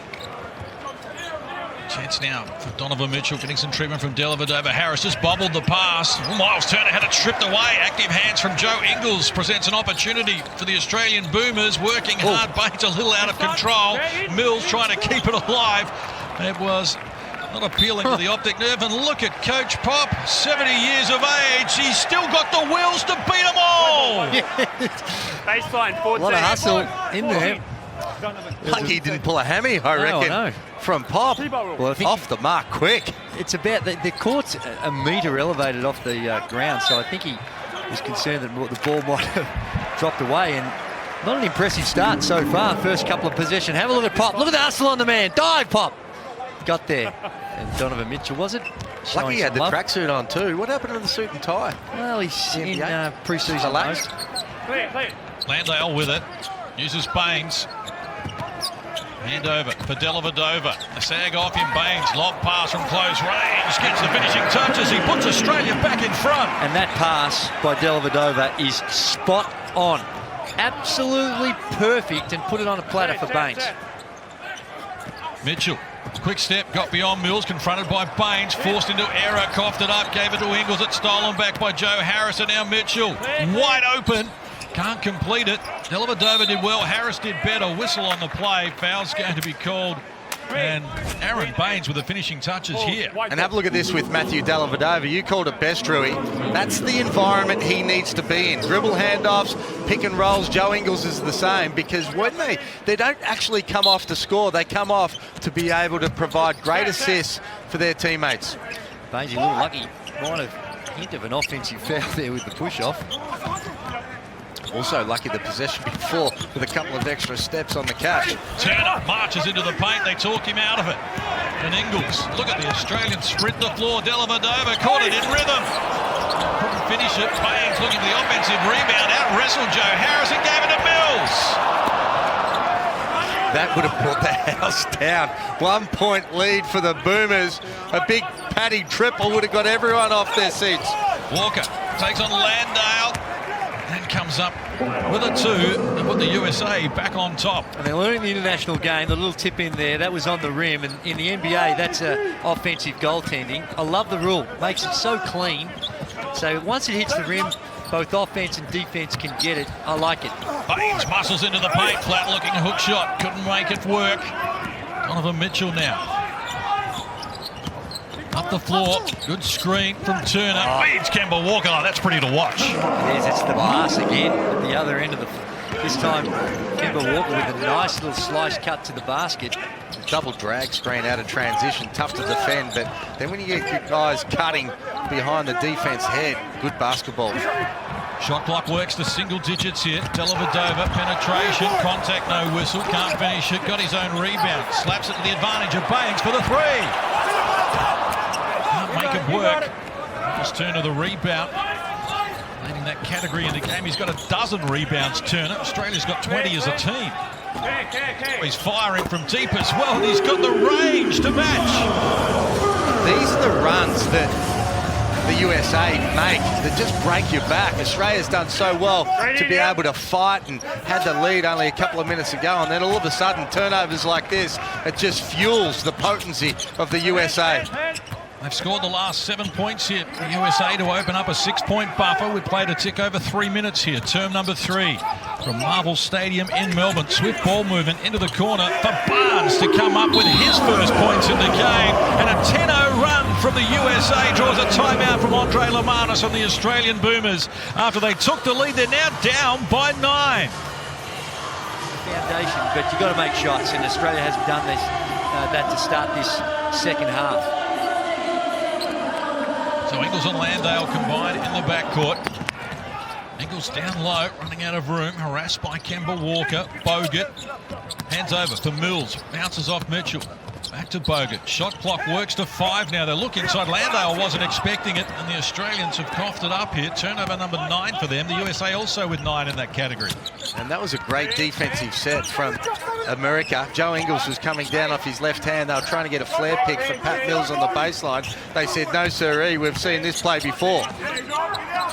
Chance now for Donovan Mitchell, getting some treatment from Dellavedova. Harris just bobbled the pass. Myles Turner had it stripped away. Active hands from Joe Ingles presents an opportunity for the Australian Boomers. Working hard, Bates a little out of control. Mills trying to keep it alive. It was not appealing to the optic nerve. And look at Coach Pop, 70 years of age. He's still got the wills to beat them all. Baseline, 14. A lot of hustle in there. Lucky he didn't pull a hammy, I reckon, know. from Pop. Well, I think off the mark quick. it's about the court's a metre elevated off the ground, so I think he was concerned that the ball might have dropped away. And not an impressive start so far. First couple of possession. Have a look at Pop. Look at the hustle on the man. Dive, Pop. Got there. And Donovan Mitchell, was it? Lucky he had the tracksuit on too. What happened to the suit and tie? Well, he's in pre-season Relaxed. mode. Clear. Landale with it. Uses Baines. Hand over for Dellavedova. A sag off him, Baines. Lob pass from close range. Gets the finishing touches. He puts Australia back in front. And that pass by Dellavedova is spot on. Absolutely perfect, and put it on a platter for Baines. Mitchell, quick step, got beyond Mills, confronted by Baines, forced into error, coughed it up, gave it to Ingles. It's stolen back by Joe Harris, and now Mitchell, wide open. Can't complete it. Dellavedova did well. Harris did better. Whistle on the play. Foul's going to be called. And Aaron Baines with the finishing touches here. And have a look at this with Matthew Dellavedova. You called it best, Rui. That's the environment he needs to be in. Dribble handoffs, pick and rolls. Joe Ingles is the same, because when they don't actually come off to score, they come off to be able to provide great assists for their teammates. Baines, a little lucky. Might have hint of an offensive foul there with the push-off. Also lucky the possession before with a couple of extra steps on the catch. Turner marches into the paint. They talk him out of it. And Ingles, look at the Australian sprint the floor. Dellavedova caught it in rhythm. Couldn't finish it. Baines looking for the offensive rebound. Out-wrestled Joe Harris and gave it to Mills. That would have brought the house down. 1 point lead for the Boomers. A big Paddy triple would have got everyone off their seats. Walker takes on Landale and comes up with a 2 and put the USA back on top. And they're learning the international game. The little tip in there, that was on the rim. And in the NBA, that's offensive goaltending. I love the rule. Makes it so clean. So once it hits the rim, both offense and defense can get it. I like it. Baines muscles into the paint. Flat-looking hook shot. Couldn't make it work. Donovan Mitchell now. Up the floor. Good screen from Turner. Beats Kemba Walker. Oh, that's pretty to watch. It is. It's the pass again at the other end of the... This time, Kemba Walker with a nice little slice cut to the basket. Double drag screen out of transition. Tough to defend, but then when you get good guys cutting behind the defense head, good basketball. Shot clock works to single digits here. Dellavedova, penetration, contact, no whistle, can't finish it, got his own rebound. Slaps it to the advantage of Baines for the 3. Can't make it work. Just Turner the rebound. Leading that category in the game. He's got 12 rebounds, Turner. Australia's got 20 as a team. He's firing from deep as well, and he's got the range to match. These are the runs that the USA make that just break your back. Australia's done so well to be able to fight and had the lead only a couple of minutes ago, and then all of a sudden turnovers like this, it just fuels the potency of the USA. They've scored the last 7 points here. The USA to open up a 6-point buffer. We played a tick over 3 minutes here. Term number 3 from Marvel Stadium in Melbourne. Swift ball movement into the corner for Barnes to come up with his first points in the game. And a 10-0 run from the USA draws a timeout from Andre Lamanis on the Australian Boomers. After they took the lead, they're now down by 9. Foundation, but you've got to make shots, and Australia hasn't done this, that to start this second half. So Ingles and Landale combined in the backcourt. Ingles down low, running out of room, harassed by Kemba Walker. Bogut hands over for Mills, bounces off Mitchell. Back to Bogut. Shot clock works to 5 now. They look inside. Landale wasn't expecting it, and the Australians have coughed it up here. Turnover number 9 for them. The USA also with 9 in that category. And that was a great defensive set from America. Joe Ingles was coming down off his left hand. They were trying to get a flare pick from Pat Mills on the baseline. They said, no, sirree, we've seen this play before.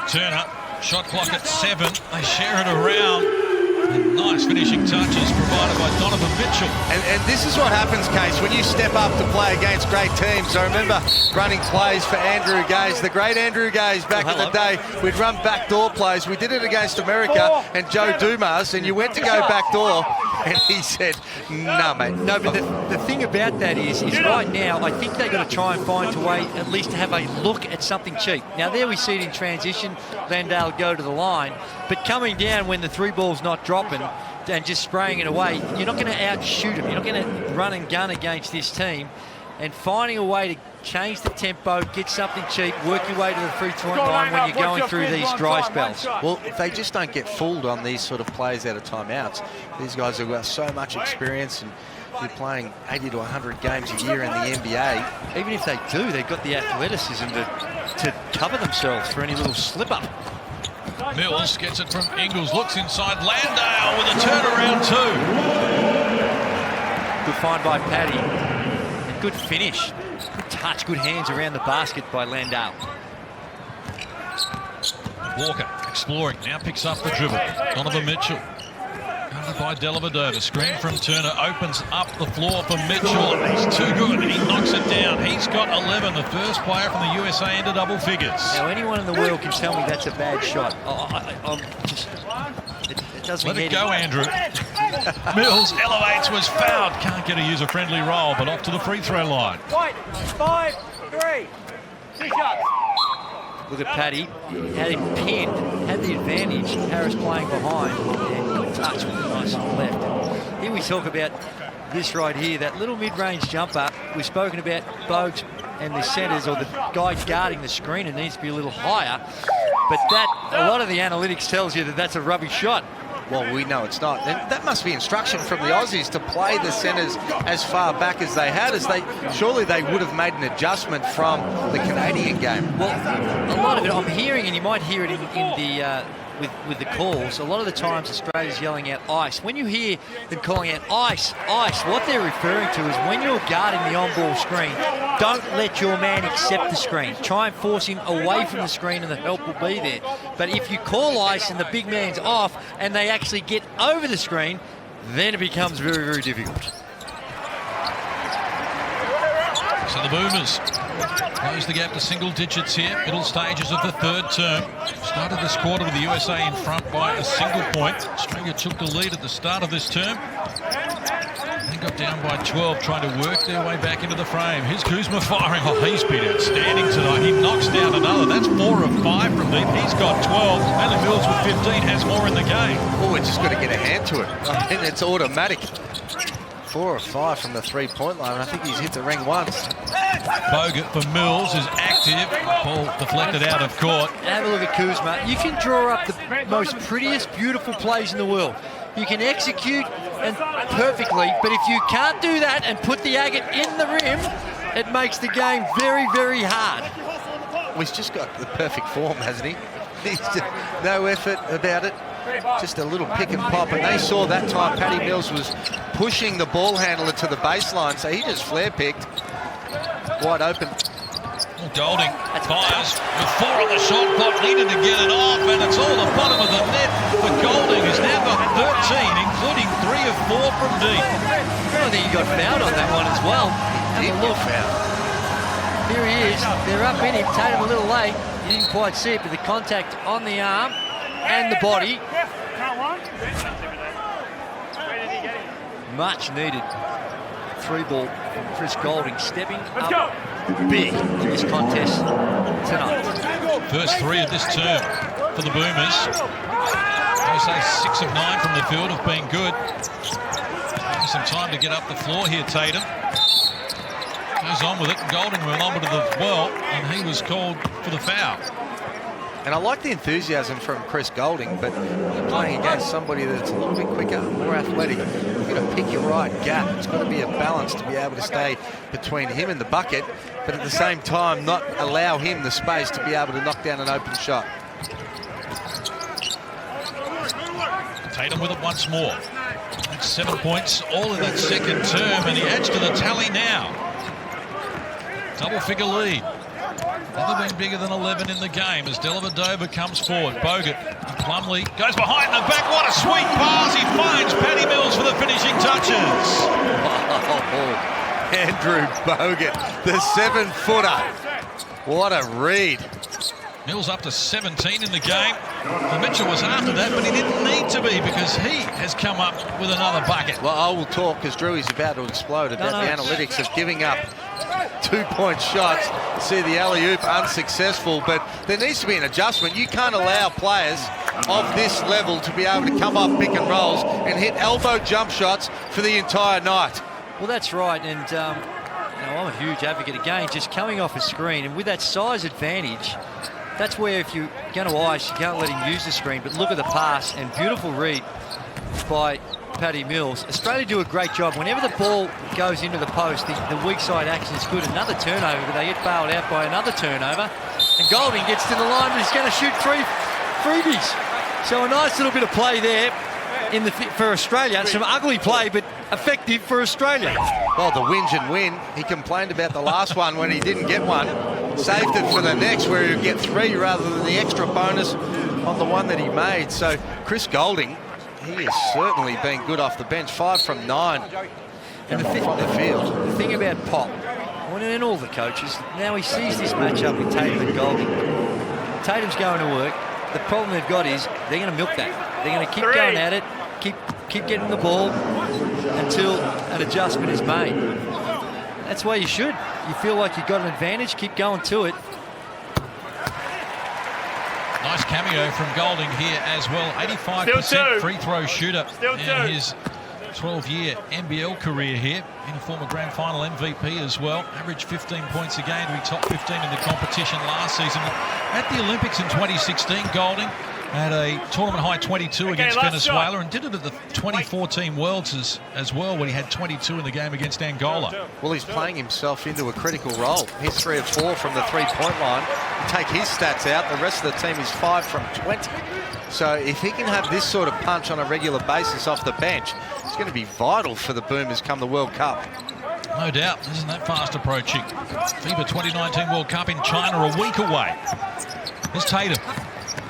Turner, shot clock at 7. They share it around. And nice finishing touches provided by Donovan Mitchell. And this is what happens, Case, when you step up to play against great teams. I remember running plays for Andrew Gaze, the great Andrew Gaze back in the day. We'd run backdoor plays. We did it against America and Joe Dumas, and you went to go backdoor, and he said, no, mate. No, but the thing about that is right now, I think they've got to try and find a way at least to have a look at something cheap. Now, there we see it in transition. Landale go to the line. But coming down when the 3 ball's not dropping and just spraying it away, you're not going to outshoot them. You're not going to run and gun against this team. And finding a way to change the tempo, get something cheap, work your way to the free throw line when you're going through these dry spells. Well, they just don't get fooled on these sort of plays out of timeouts. These guys have got so much experience, and you're playing 80 to 100 games a year in the NBA. Even if they do, they've got the athleticism to cover themselves for any little slip-up. Mills gets it from Ingles, looks inside. Landale with a turnaround 2. Good find by Paddy. And good finish. Good touch, good hands around the basket by Landale. Walker exploring, now picks up the dribble. Donovan Mitchell. Covered by Dellavedova. Screen from Turner, opens up the floor for Mitchell. He's too good, and he knocks it down. He's got 11, the first player from the USA into double figures. Now, anyone in the world can tell me that's a bad shot. It does me Let it go, Andrew. Mills elevates, was fouled. Can't get a user-friendly roll, but off to the free throw line. 5, 3, 2 shots. Look at Paddy, had him pinned, had the advantage. Harris playing behind, and good touch with the nice on the left. Here we talk about this right here, that little mid-range jumper. We've spoken about Bogut and the centres, or the guy guarding the screen, it needs to be a little higher. But a lot of the analytics tells you that that's a rubbish shot. Well, we know it's not. And that must be instruction from the Aussies to play the centres as far back as they had. Surely they would have made an adjustment from the Canadian game. Well, a lot of it I'm hearing, and you might hear it in the with the calls. A lot of the times Australia's yelling out ice. When you hear them calling out ice, ice, what they're referring to is when you're guarding the on-ball screen, don't let your man accept the screen. Try and force him away from the screen and the help will be there. But if you call ice and the big man's off and they actually get over the screen, then it becomes very, very difficult. So the Boomers close the gap to single digits here. Middle stages of the third term. Started this quarter with the USA in front by a single point. Australia took the lead at the start of this term. They got down by 12, trying to work their way back into the frame. Here's Kuzma firing. Oh, he's been outstanding tonight. He knocks down another. That's 4 of 5 from deep. He's got 12. Only Mills with 15 has more in the game. Oh, we're just got to get a hand to it. I think it's automatic. 4 of 5 from the three-point line. I think he's hit the ring once. Bogut for Mills is active. Ball deflected out of court. Have a look at Kuzma. You can draw up the most prettiest, beautiful plays in the world. You can execute and perfectly, but if you can't do that and put the agate in the rim, it makes the game very, very hard. Well, he's just got the perfect form, hasn't he? He's just no effort about it. Just a little pick and pop, and they saw that time Patty Mills was pushing the ball handler to the baseline, so he just flare picked wide open. Golding fires with 4 on the shot clock, needed to get it off, and it's all the bottom of the net for Golding. He's now got 13, including 3 of 4 from deep. I think he got fouled on that one as well. Have a look. Here he is. They're up in him. Tatum a little late. You didn't quite see it, but the contact on the arm and the body. Much needed 3-ball from Chris Golding, stepping up big in this contest tonight. First 3 of this term for the Boomers. I say 6 of 9 from the field have been good. Taking some time to get up the floor here, Tatum. Goes on with it, and Golding went on with it as well, and he was called for the foul. And I like the enthusiasm from Chris Golding, but you're playing against somebody that's a little bit quicker, more athletic. You've got to pick your right gap. It's got to be a balance to be able to stay between him and the bucket, but at the same time not allow him the space to be able to knock down an open shot. Tatum with it once more. That's 7 points, all in that second term, and he adds to the tally now. Double-figure lead. Never been bigger than 11 in the game as Dellavedova comes forward. Bogut and Plumlee goes behind the back. What a sweet pass. He finds Patty Mills for the finishing touches. Oh, Andrew Bogut, the 7-footer. What a read. Mills up to 17 in the game. And Mitchell was after that, but he didn't need to be because he has come up with another bucket. Well, I will talk because Drew's about to explode about the analytics of giving up 2-point shots. See the alley-oop unsuccessful, but there needs to be an adjustment. You can't allow players of this level to be able to come off pick and rolls and hit elbow jump shots for the entire night. Well, that's right, and I'm a huge advocate again, just coming off a screen, and with that size advantage, that's where if you're going to ice, you can't let him use the screen. But look at the pass and beautiful read by Patty Mills. Australia do a great job. Whenever the ball goes into the post, the weak side action is good. Another turnover, but they get bailed out by another turnover. And Golding gets to the line, but he's going to shoot 3 freebies. So a nice little bit of play there for Australia. Some ugly play, but effective for Australia. Well, the whinge and win. He complained about the last one when he didn't get one. Saved it for the next where he'll get 3 rather than the extra bonus on the one that he made. So Chris Golding, he has certainly been good off the bench. 5 from 9 and from the field. The thing about Pop, and all the coaches, now he sees this matchup with Tatum and Golding. Tatum's going to work. The problem they've got is they're going to milk that. They're going to keep going at it, keep getting the ball until an adjustment is made. That's why you should. You feel like you've got an advantage, keep going to it. Nice cameo from Golding here as well. 85% free throw shooter in his 12-year NBL career here. Been a former grand final MVP as well. Averaged 15 points a game to be top 15 in the competition last season. At the Olympics in 2016, Golding had a tournament high 22 against Venezuela and did it at the 2014 Worlds as well, when he had 22 in the game against Angola. Well, he's playing himself into a critical role. He's 3 of 4 from the three-point line. You take his stats out, the rest of the team is 5 from 20. So if he can have this sort of punch on a regular basis off the bench, it's going to be vital for the Boomers come the World Cup. No doubt, isn't that fast approaching? FIBA 2019 World Cup in China a week away. Here's Tatum.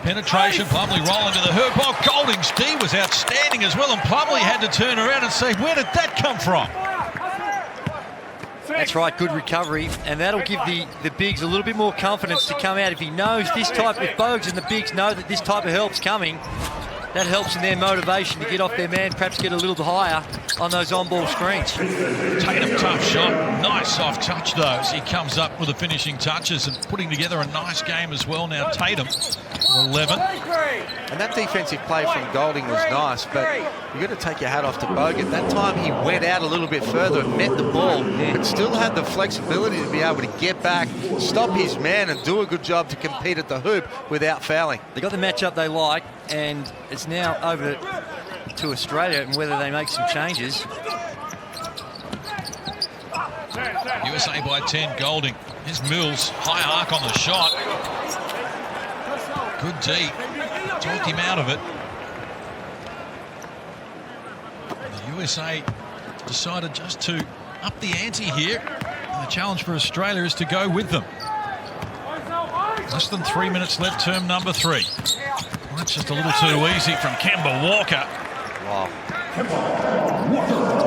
Penetration, Plumlee rolling to the hoop. Oh, Golding's D was outstanding as well, and Plumlee had to turn around and say, where did that come from? That's right, good recovery, and that'll give the bigs a little bit more confidence to come out. If he knows this type, if Bogues and the bigs know that this type of help's coming, that helps in their motivation to get off their man, perhaps get a little higher on those on-ball screens. Tatum, tough shot. Nice soft touch, though, as he comes up with the finishing touches and putting together a nice game as well now. Tatum, 11. And that defensive play from Golding was nice, but you've got to take your hat off to Bogut. That time he went out a little bit further and met the ball, but still had the flexibility to be able to get back, stop his man, and do a good job to compete at the hoop without fouling. They got the matchup they like, and it's now over to Australia and whether they make some changes. USA by 10, Golding. Here's Mills, high arc on the shot. Good D. Talked him out of it. The USA decided just to up the ante here. And the challenge for Australia is to go with them. Less than 3 minutes left, term number 3. Well, that's just a little too easy from Kemba Walker. Wow.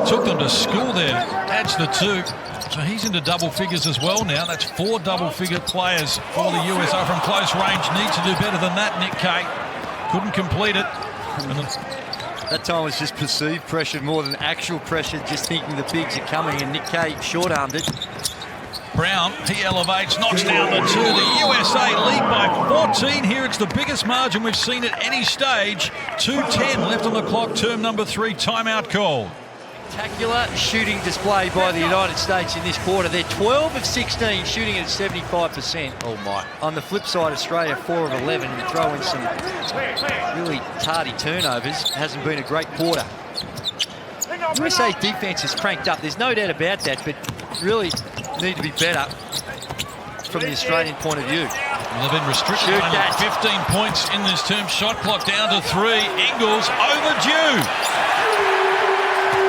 Took them to school there. Adds the 2. So he's into double figures as well now. That's 4 double-figure players for the USA from close range. Needs to do better than that, Nick Kay. Couldn't complete it. That time was just perceived pressure more than actual pressure, just thinking the bigs are coming, and Nick Kay short-armed it. Brown, he elevates, knocks down the 2. The USA lead by 14 here. It's the biggest margin we've seen at any stage. 2:10 left on the clock, term number 3, timeout call. Spectacular shooting display by the United States in this quarter. They're 12 of 16, shooting at 75%. Oh my. On the flip side, Australia 4 of 11, and throw in some really tardy turnovers. Hasn't been a great quarter. USA defense is cranked up. There's no doubt about that, but really need to be better from the Australian point of view. Well, they've been restricted to 15 points in this term. Shot clock down to 3. Ingles overdue.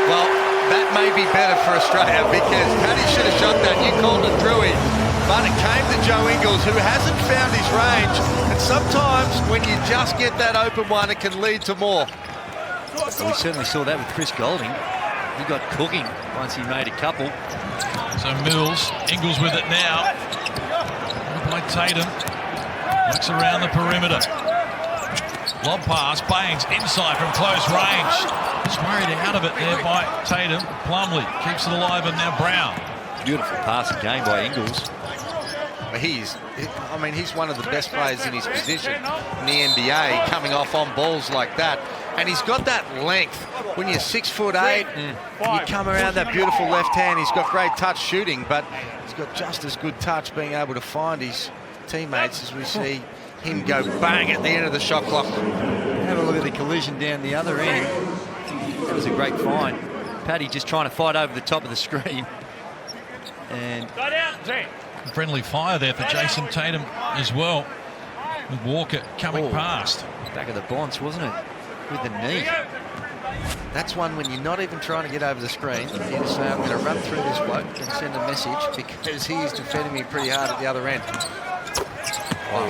Well, that may be better for Australia because Paddy should have shot that. You called it Drewy. But it came to Joe Ingles, who hasn't found his range. And sometimes when you just get that open one, it can lead to more. Well, we certainly saw that with Chris Golding. He got cooking once he made a couple. So Mills, Ingles with it now. By Tatum. Looks around the perimeter. Lob pass, Baines inside from close range. Sprayed out of it there by Tatum. Plumlee keeps it alive, and now Brown. Beautiful passing game by Ingles. He's one of the best players in his position in the NBA, coming off on balls like that. And he's got that length. When you're 6'8", you come around that beautiful left hand. He's got great touch shooting, but he's got just as good touch being able to find his teammates as we see him go bang at the end of the shot clock. Have a look at the collision down the other end. That was a great find. Paddy just trying to fight over the top of the screen. And friendly fire there for Jason Tatum as well, with Walker coming past. Back of the bonds, wasn't it? With the knee. That's one when you're not even trying to get over the screen. You just say, I'm going to run through this bloke and send a message because he is defending me pretty hard at the other end. Wow,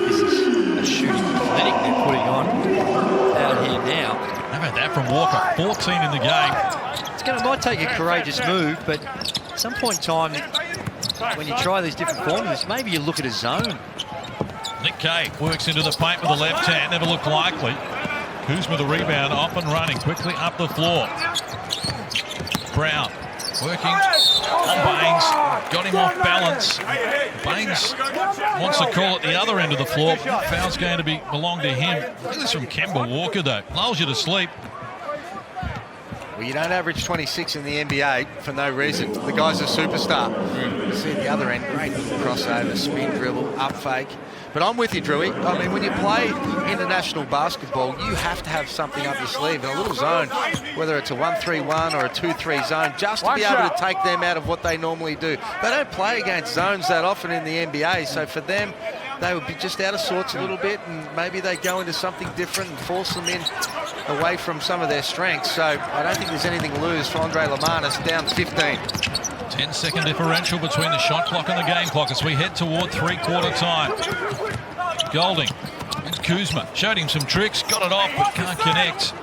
this is a shooting clinic they're putting on out here now. How about that from Walker? 14 in the game. It might take a courageous move, but at some point in time, when you try these different formulas, maybe you look at a zone. Nick Kay works into the paint with the left hand. Never looked likely. Kuzma the rebound, off and running, quickly up the floor. Brown working on Baines, got him off balance. Baines wants to call at the other end of the floor. Foul's going to belong to him. Look at this from Kemba Walker, though. Lulls you to sleep. Well, you don't average 26 in the NBA for no reason. The guy's a superstar. You see at the other end, great crossover, spin dribble, up fake. But I'm with you, Drewy. I mean, when you play international basketball, you have to have something up your sleeve. And a little zone, whether it's a 1-3-1 or a 2-3 zone, just to be able to take them out of what they normally do. They don't play against zones that often in the NBA, so for them, they would be just out of sorts a little bit, and maybe they go into something different and force them in away from some of their strengths. So I don't think there's anything to lose for Andre Lamanis, down 15. 10-second differential between the shot clock and the game clock as we head toward three-quarter time. Golding, it's Kuzma, showed him some tricks, got it off but can't connect.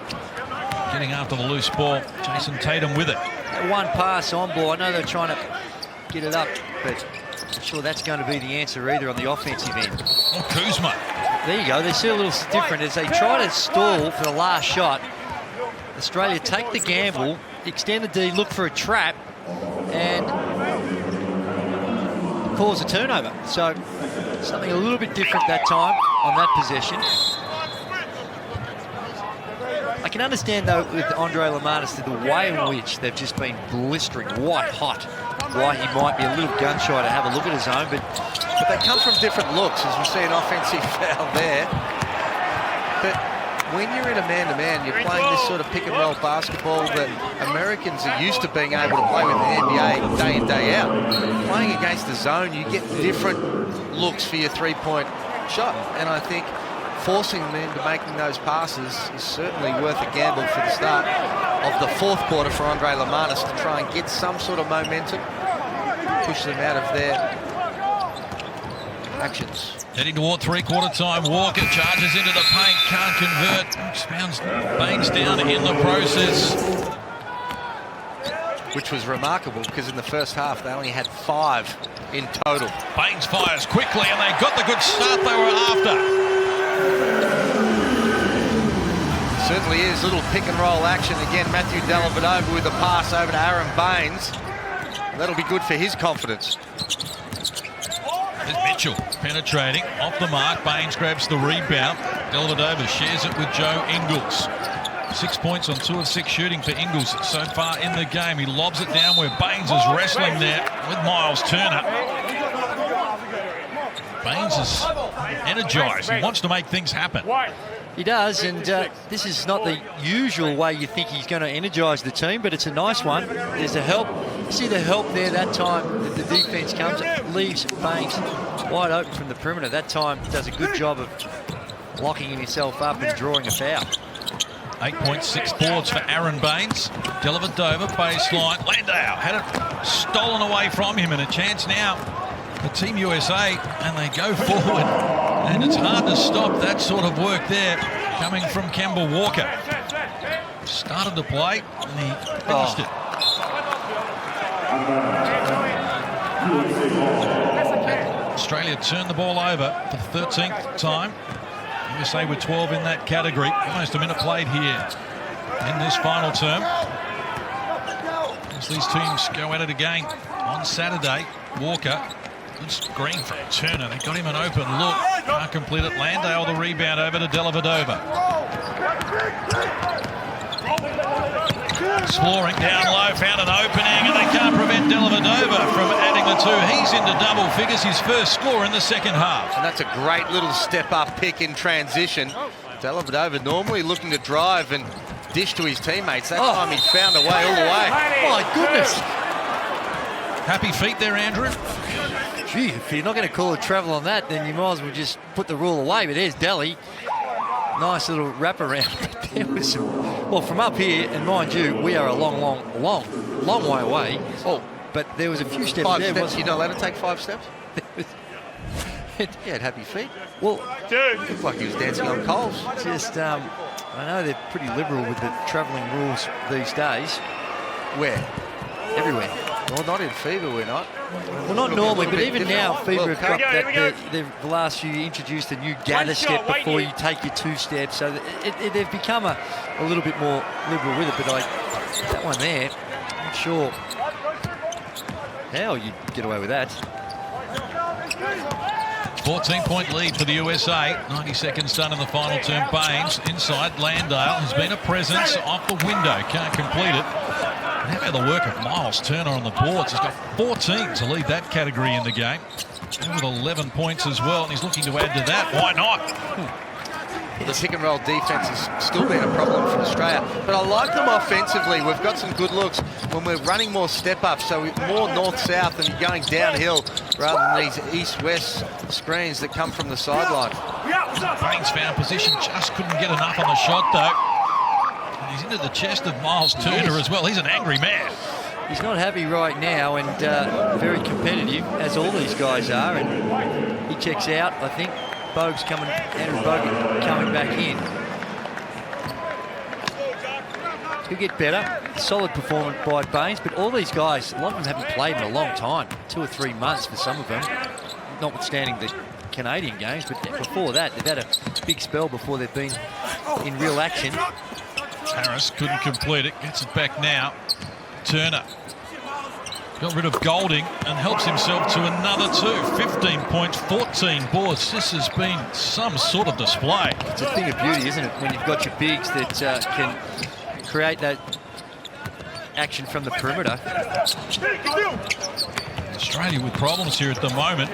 Getting after the loose ball, Jason Tatum with it. That one pass on ball, I know they're trying to get it up, but I'm sure that's going to be the answer either on the offensive end. Oh, Kuzma. There you go, they see a little different as they try to stall for the last shot. Australia take the gamble, extend the D, look for a trap, and cause a turnover. So something a little bit different that time on that possession. I can understand though with Andre Lamanis the way in which they've just been blistering white hot, why he might be a little gun shy to have a look at his own, but they come from different looks, as we see an offensive foul there. But when you're in a man-to-man, you're playing this sort of pick-and-roll basketball that Americans are used to being able to play with in the NBA day in, day out. Playing against the zone, you get different looks for your three-point shot. And I think forcing them into making those passes is certainly worth a gamble for the start of the fourth quarter for Andre Lamanis to try and get some sort of momentum, push them out of their actions. Heading toward three-quarter time, Walker charges into the paint, can't convert, pounds Baines down in the process. Which was remarkable because in the first half they only had 5 in total. Baines fires quickly and they got the good start they were after. Certainly is little pick-and-roll action. Again, Matthew Dellavedova with a pass over to Aaron Baines. That'll be good for his confidence. There's Mitchell penetrating off the mark. Baines grabs the rebound. Dellavedova shares it with Joe Ingles. 6 points on 2 of 6 shooting for Ingles so far in the game. He lobs it down where Baines is wrestling there with Myles Turner. Baines is energized. He wants to make things happen. he does, and this is not the usual way you think he's going to energise the team, but it's a nice one. There's a help. You see the help there that time that the defence comes, leaves Baines wide open from the perimeter. That time does a good job of locking himself up and drawing a foul. 8.6 boards for Aaron Baines. Dellavedova baseline. Landale had it stolen away from him, and a chance now for Team USA, and they go forward. And it's hard to stop that sort of work there coming from Kemba Walker. Started to play, and he finished it. Australia turned the ball over for the 13th time. USA with 12 in that category. Almost a minute played here in this final term. As these teams go at it again on Saturday. Walker, good screen from Turner. They got him an open look. Can't complete it. Landale the rebound over to Dellavedova. Exploring down low, found an opening, and they can't prevent Dellavedova from adding the two. He's into double figures, his first score in the second half. And that's a great little step-up pick in transition. Dellavedova normally looking to drive and dish to his teammates. That time he found a way all the way. My goodness. Happy feet there, Andrew. Gee, if you're not going to call a travel on that, then you might as well just put the rule away. But there's Delly. Nice little wraparound. There was some, well, from up here, and mind you, we are a long way away. Oh, but there was a few steps Five there. steps. You're not allowed to take 5 steps? He had happy feet. Well, looked like he was dancing on coals. just, I know they're pretty liberal with the travelling rules these days. Where? Everywhere. Well, not in FIBA, we're not. Well, not normally, but even now, FIBA have got that. The last few introduced a new gather step before you take your 2 steps, so they've become a little bit more liberal with it. But that one there, I'm not sure how you'd get away with that. 14-point lead for the USA. 90 seconds done in the final term. Baines inside. Landale has been a presence off the window. Can't complete it. How about the work of Myles Turner on the boards? He's got 14 to lead that category in the game. And with 11 points as well, and he's looking to add to that. Why not? The pick and roll defense has still been a problem for Australia, but I like them offensively. We've got some good looks when we're running more step-ups, so we're more north-south and you're going downhill rather than these east-west screens that come from the sideline. Baines found position, just couldn't get enough on the shot though. And he's into the chest of Myles Turner as well. He's an angry man. He's not happy right now, and very competitive, as all these guys are, and he checks out, I think. Andrew Bogut coming back in. He'll get better. Solid performance by Baines, but all these guys, a lot of them haven't played in a long time. 2 or 3 months for some of them, notwithstanding the Canadian games, but before that, they've had a big spell before they've been in real action. Harris couldn't complete it, gets it back now. Turner got rid of Golding and helps himself to another 2. 15 points, 14 boards. This has been some sort of display. It's a thing of beauty, isn't it, when you've got your bigs that can create that action from the perimeter. Australia with problems here at the moment.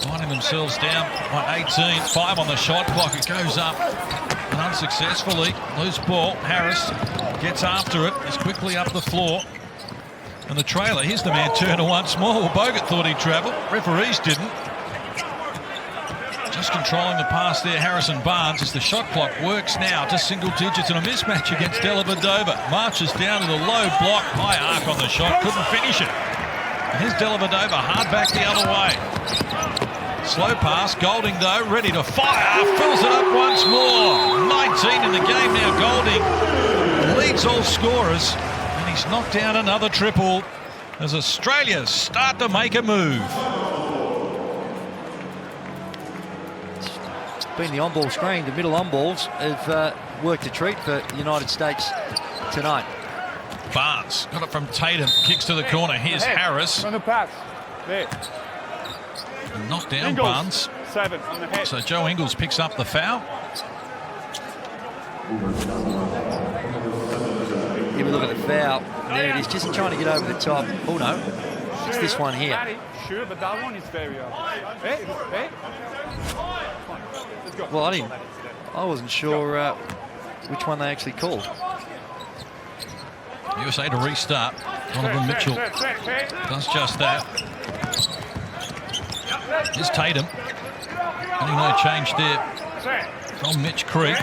Finding themselves down by 18. 5 on the shot clock. It goes up and unsuccessfully. Loose ball. Harris gets after it. He's quickly up the floor. And the trailer, here's the man Turner once more. Well, Bogut thought he'd travel. Referees didn't. Just controlling the pass there, Harrison Barnes, as the shot clock works now to single digits in a mismatch against Dellavedova. Marches down to the low block. High arc on the shot. Couldn't finish it. And here's Dellavedova hard back the other way. Slow pass. Golding, though, ready to fire. Fills it up once more. 19 in the game now. Golding leads all scorers. He's knocked down another triple as Australia start to make a move. It's been the on-ball screen. The middle on-balls have worked a treat for the United States tonight. Barnes got it from Tatum. Kicks to the corner. Here's Harris. Knocked down Barnes. 7 on the head. So Joe Ingles picks up the foul. Here we look at the foul. There it is, just trying to get over the top. Oh no, it's this one here. Sure, but that one is very Well, I wasn't sure which one they actually called. USA to restart. Donovan Mitchell does just that. Here's Tatum. Getting no change there from Mitch Creek.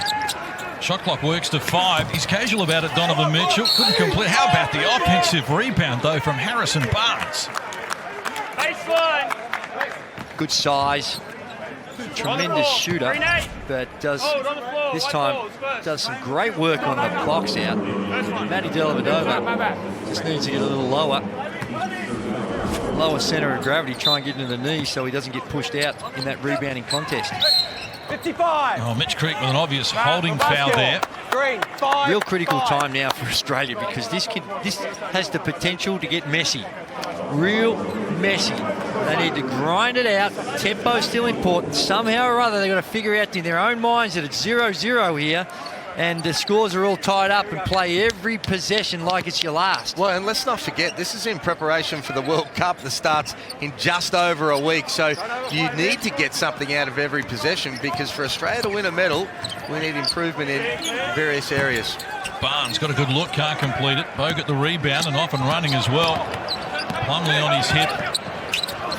Shot clock works to 5. He's casual about it, Donovan Mitchell. Couldn't complete. How about the offensive rebound, though, from Harrison Barnes? Good size. Tremendous shooter. But does this time does some great work on the box out. Matty Dellavedova just needs to get a little lower. Lower center of gravity, try and get into the knees so he doesn't get pushed out in that rebounding contest. 55. Oh, Mitch Creek with an obvious holding foul there. Real critical time now for Australia because this has the potential to get messy. Real messy. They need to grind it out. Tempo's still important. Somehow or other, they've got to figure out in their own minds that it's 0-0 here. And the scores are all tied up and play every possession like it's your last. Well, and let's not forget, this is in preparation for the World Cup that starts in just over a week. So you need to get something out of every possession because for Australia to win a medal, we need improvement in various areas. Barnes got a good look, can't complete it. Bogut the rebound and off and running as well. Plumlee on his hip.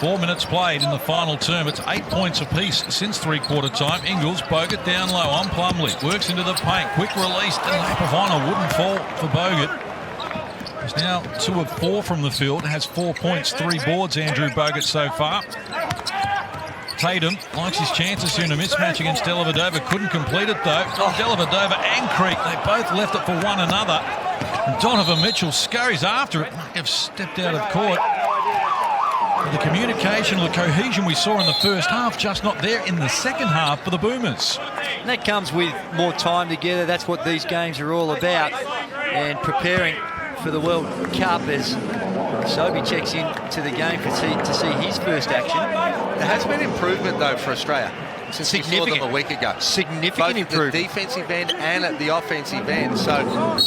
4 minutes played in the final term. It's 8 points apiece since three-quarter time. Ingles, Bogut down low on Plumlee. Works into the paint. Quick release. The lap of honour wouldn't fall for Bogut. He's now 2 of 4 from the field. Has 4 points, 3 boards, Andrew Bogut so far. Tatum likes his chances here in a mismatch against Dellavedova. Couldn't complete it though. Dellavedova and Creek, they both left it for one another. And Donovan Mitchell scurries after it. Might have stepped out of court. The communication, the cohesion we saw in the first half, just not there in the second half for the Boomers. And that comes with more time together. That's what these games are all about. And preparing for the World Cup as Sobey checks in to the game to see his first action. There has been improvement, though, for Australia since we saw them a week ago. Significant improvement. Both at the defensive end and at the offensive end. So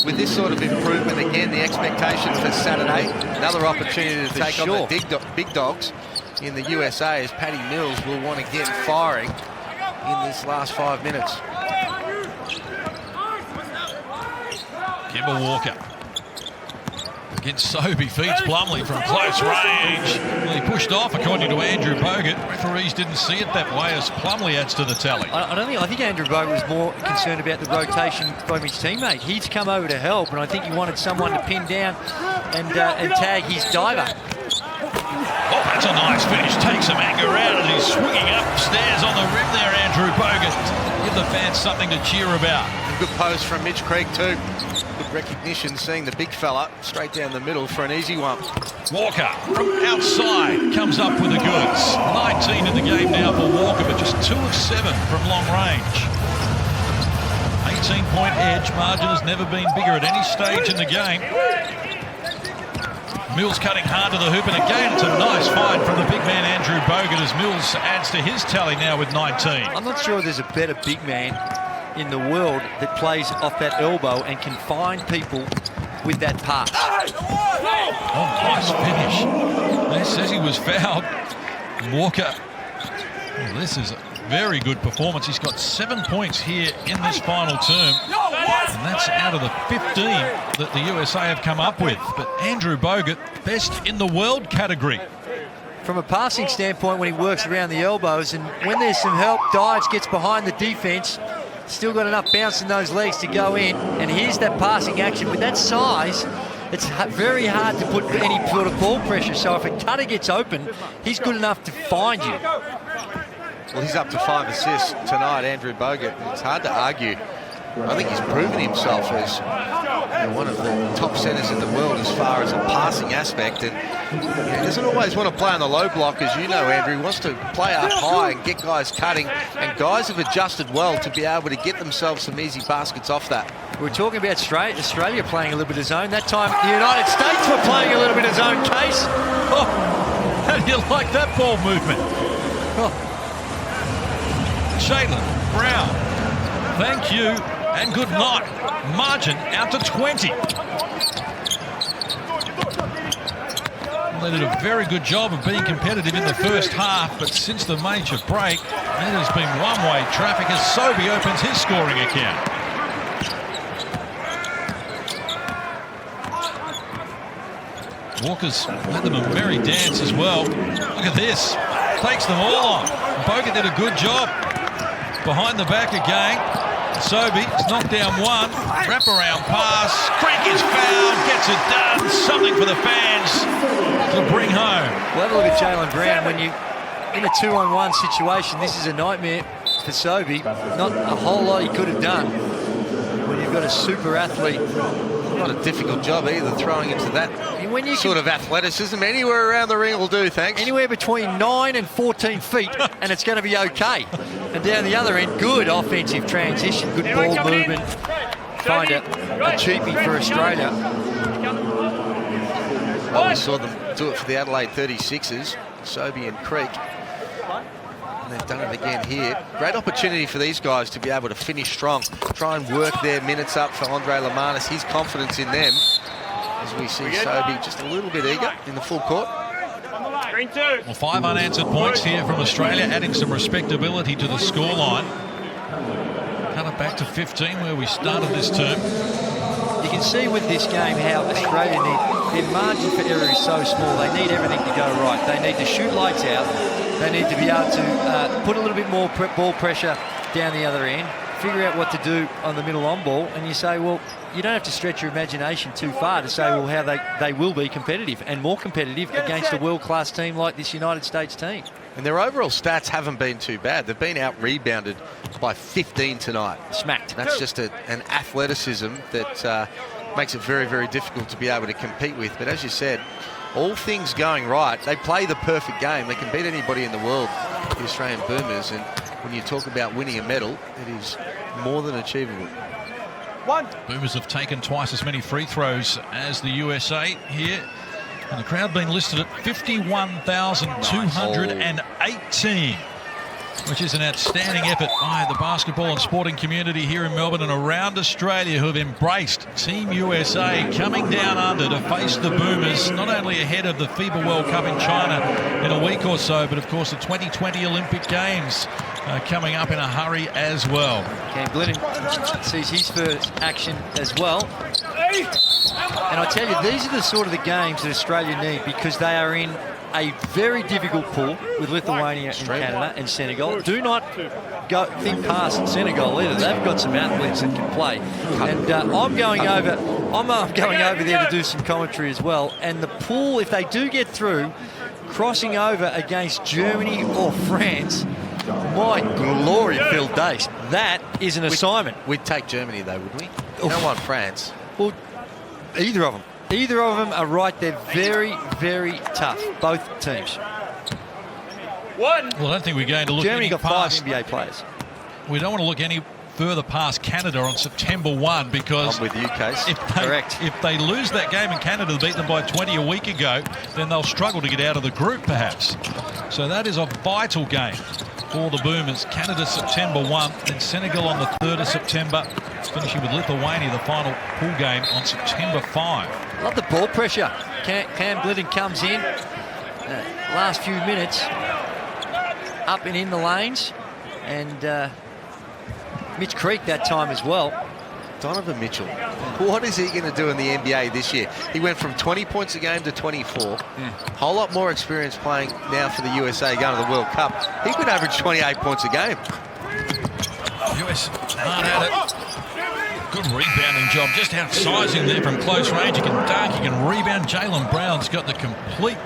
with this sort of improvement, again, the expectation for Saturday, another opportunity to take on the big dogs in the USA, as Paddy Mills will want to get firing in this last 5 minutes. Kemba Walker against Sobey, feeds Plumlee from close range. Well, he pushed off, according to Andrew Bogut. Referees didn't see it that way as Plumlee adds to the tally. I think Andrew Bogut was more concerned about the rotation from his teammate. He's come over to help, and I think he wanted someone to pin down and tag his diver. Oh, that's a nice finish. Takes some anger out as he's swinging upstairs on the rim there, Andrew Bogut. Give the fans something to cheer about. Good post from Mitch Creek too. Good recognition, seeing the big fella straight down the middle for an easy one. Walker from outside comes up with the goods. 19 in the game now for Walker, but just 2 of 7 from long range. 18-point edge. Margin has never been bigger at any stage in the game. Mills cutting hard to the hoop, and again it's a nice find from the big man Andrew Bogut as Mills adds to his tally now with 19. I'm not sure there's a better big man in the world that plays off that elbow and can find people with that pass. Oh, nice finish. He says he was fouled. Walker, well, this is a very good performance. He's got 7 points here in this final term, and that's out of the 15 that the USA have come up with. But Andrew Bogut, best in the world category. From a passing standpoint, when he works around the elbows, and when there's some help, dives, gets behind the defense, still got enough bounce in those legs to go in, and here's that passing action. With that size, it's very hard to put any sort of ball pressure, so if a cutter gets open, he's good enough to find you. Well, he's up to 5 assists tonight, Andrew Bogut. It's hard to argue. I think he's proven himself as one of the top centres in the world as far as a passing aspect, and he doesn't always want to play on the low block, as you know, Andrew. He wants to play up high and get guys cutting, and guys have adjusted well to be able to get themselves some easy baskets off that. We're talking about Australia playing a little bit of zone. That time the United States were playing a little bit of zone, Case. Oh, how do you like that ball movement? Oh. Jaylen Brown, thank you and good night. Margin out to 20. They did a very good job of being competitive in the first half, but since the major break, it has been one-way traffic as Sobey opens his scoring account. Walker's let them a merry dance as well. Look at this. Takes them all on. Bogut did a good job. Behind the back again. Sobey has knocked down one. Wraparound pass. Creek is fouled. Gets it done. Something for the fans to bring home. Well, have a look at Jaylen Brown. When you're in a 2-on-1 situation, this is a nightmare for Sobey. Not a whole lot he could have done when you've got a super athlete. Not a difficult job either, throwing into that sort of athleticism. Anywhere around the ring will do, thanks. Anywhere between 9 and 14 feet, and it's going to be okay. And down the other end, good offensive transition, good ball movement. Find a cheapie for Australia. Well, we saw them do it for the Adelaide 36ers, Sobey and Creek. And they've done it again here. Great opportunity for these guys to be able to finish strong, try and work their minutes up for Andre Lamanis, his confidence in them, as we see Sobey just a little bit eager in the full court. Well, 5 unanswered points here from Australia, adding some respectability to the scoreline. Cut it back to 15 where we started this term. You can see with this game how Australia their margin for error is so small. They need everything to go right. They need to shoot lights out. They need to be able to put a little bit more ball pressure down the other end, figure out what to do on the middle on ball, and you say, well, you don't have to stretch your imagination too far to say, well, how they will be competitive and more competitive against a world-class team like this United States team. And their overall stats haven't been too bad. They've been out-rebounded by 15 tonight. Smacked. That's just an athleticism that makes it very, very difficult to be able to compete with. But as you said, all things going right, they play the perfect game. They can beat anybody in the world, the Australian Boomers. And when you talk about winning a medal, it is more than achievable. Boomers have taken twice as many free throws as the USA here And the crowd being listed at 51,218, which is an outstanding effort by the basketball and sporting community here in Melbourne and around Australia, who have embraced Team USA coming down under to face the Boomers, not only ahead of the FIBA World Cup in China in a week or so, but of course the 2020 Olympic Games coming up in a hurry as well. Cam Glennon sees his first action as well. And I tell you, these are the sort of the games that Australia need, because they are in a very difficult pool with Lithuania and Canada and Senegal. Do not think past Senegal either. They've got some athletes that can play. And I'm going over there to do some commentary as well. And the pool, if they do get through, crossing over against Germany or France, my glory, Phil Dace, that is an assignment. We'd take Germany though, would we? We don't want France. Well, either of them. Either of them are right. They're very, very tough, both teams. Well, I don't think we're going to look Germany any got past. 5 NBA players. We don't want to look any further past Canada on September 1, because I'm with you, Case. Correct. If they lose that game in Canada, beat them by 20 a week ago, then they'll struggle to get out of the group perhaps. So that is a vital game for the Boomers. Canada September 1, then Senegal on the 3rd of September, finishing with Lithuania, the final pool game on September 5. Love the ball pressure. Cam Glidden comes in. Last few minutes, up and in the lanes. And Mitch Creek that time as well. Donovan Mitchell. What is he going to do in the NBA this year? He went from 20 points a game to 24. Whole lot more experience playing now for the USA, going to the World Cup. He could average 28 points a game. US hard at it. Good rebounding job, just outsizing there from close range. He can dunk, he can rebound. Jaylen Brown's got the complete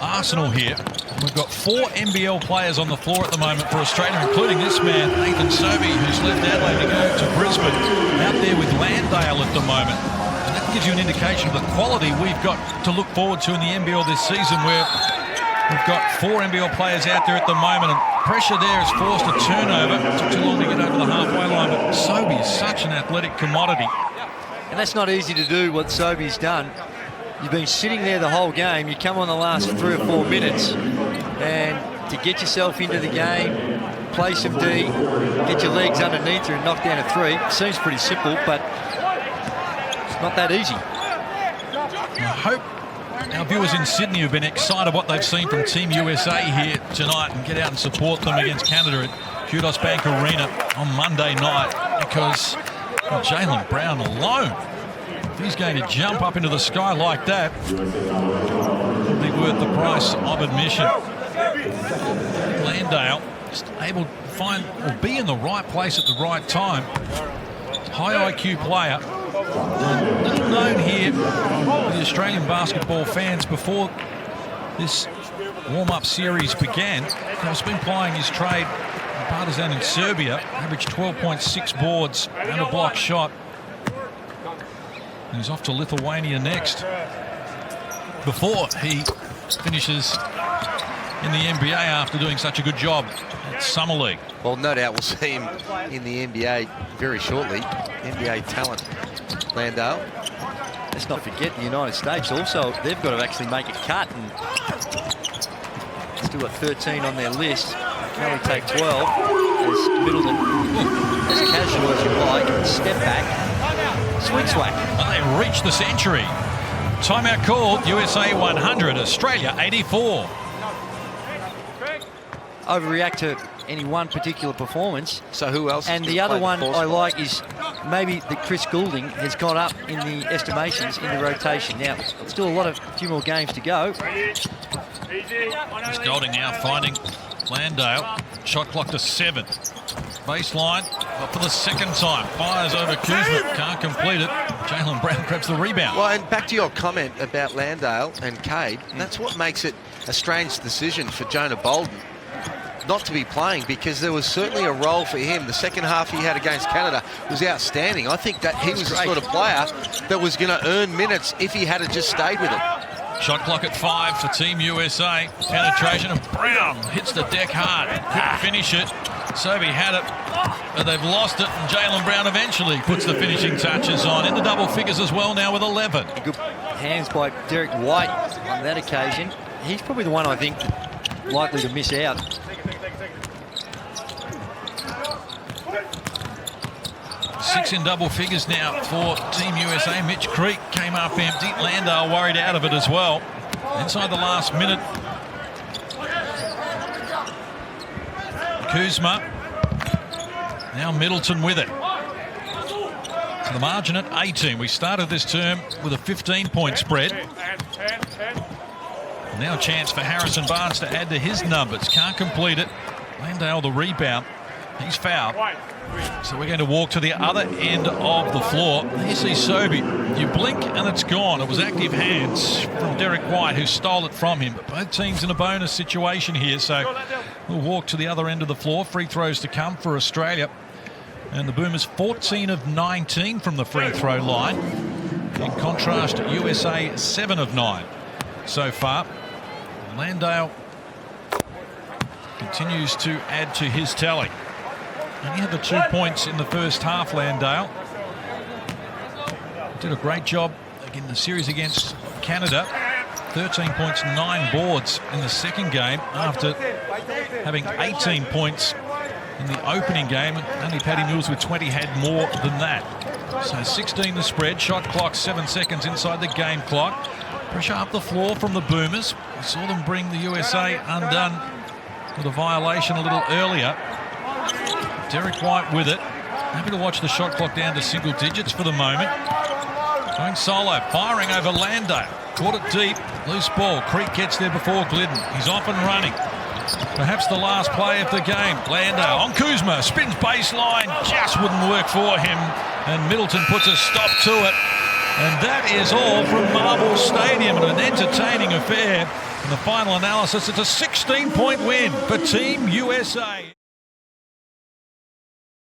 arsenal here. We've got 4 NBL players on the floor at the moment for Australia, including this man, Nathan Sobey, who's left Adelaide to go to Brisbane, out there with Landale at the moment. And that gives you an indication of the quality we've got to look forward to in the NBL this season, where we've got 4 NBL players out there at the moment, and pressure there has forced a turnover. It took too long to get over the halfway line, but Sobey is such an athletic commodity. And that's not easy to do, what Sobey's done. You've been sitting there the whole game. You come on the last 3 or 4 minutes, and to get yourself into the game, play some D, get your legs underneath you and knock down a 3. Seems pretty simple, but it's not that easy. I hope our viewers in Sydney have been excited what they've seen from Team USA here tonight, and get out and support them against Canada at Kudos Bank Arena on Monday night, because Jaylen Brown alone, if he's going to jump up into the sky like that, it'll be worth the price of admission. Landale just able to find or be in the right place at the right time. High IQ player. And little known here with the Australian basketball fans before this warm-up series began. He's been plying his trade in Partizan in Serbia, averaged 12.6 boards and a block shot. And he's off to Lithuania next, before he finishes in the NBA after doing such a good job at Summer League. Well, no doubt we'll see him in the NBA very shortly. NBA talent, Landale. Let's not forget the United States also, they've got to actually make a cut, and still got 13 on their list. Can only take 12 as Middleton, as casual as you like, step back, swing swag. Well, they reached the century. Timeout called. USA 100, Australia 84. Overreact to any one particular performance. So who else? And the other one I like is maybe that Chris Goulding has gone up in the estimations in the rotation. Now, still a few more games to go. Chris Goulding now finding Landale. Shot clock to 7. Baseline, but for the second time, fires over Kuzma, can't complete it. Jaylen Brown grabs the rebound. Well, and back to your comment about Landale and Cade, that's what makes it a strange decision for Jonah Bolden not to be playing, because there was certainly a role for him. The second half he had against Canada was outstanding. I think that he was the sort of player that was going to earn minutes if he had just stayed with it. Shot clock at 5 for Team USA. Penetration, and Brown hits the deck hard. Couldn't finish it. Sobey had it, but they've lost it, and Jaylen Brown eventually puts the finishing touches on. In the double figures as well now with 11. Good hands by Derek White. on that occasion. He's probably the one I think likely to miss out. Six in double figures now for Team USA. Mitch Creek came up empty. Landale worried out of it as well. Inside the last minute, Kuzma. Now Middleton with it. So the margin at 18. We started this term with a 15-point spread. Now a chance for Harrison Barnes to add to his numbers. Can't complete it. Landale the rebound. He's fouled. So we're going to walk to the other end of the floor. You see Sobey. You blink and it's gone. It was active hands from Derek White who stole it from him. But both teams in a bonus situation here. So we'll walk to the other end of the floor. Free throws to come for Australia. And the Boomers 14 of 19 from the free throw line. In contrast, USA 7 of 9 so far. Landale continues to add to his tally. And he had the 2 points in the first half, Landale. Did a great job in the series against Canada. 13 points, 9 boards in the second game after having 18 points in the opening game. Only Paddy Mills with 20 had more than that. So 16 the spread. Shot clock 7 seconds inside the game clock. Pressure up the floor from the Boomers. We saw them bring the USA undone with a violation a little earlier. Derek White with it. Happy to watch the shot clock down to single digits for the moment. Going solo, firing over Landale. Caught it deep, loose ball. Creek gets there before Glidden. He's off and running. Perhaps the last play of the game. Landale on Kuzma, spins baseline, just wouldn't work for him. And Middleton puts a stop to it. And that is all from Marvel Stadium, and an entertaining affair. In the final analysis, it's a 16-point win for Team USA.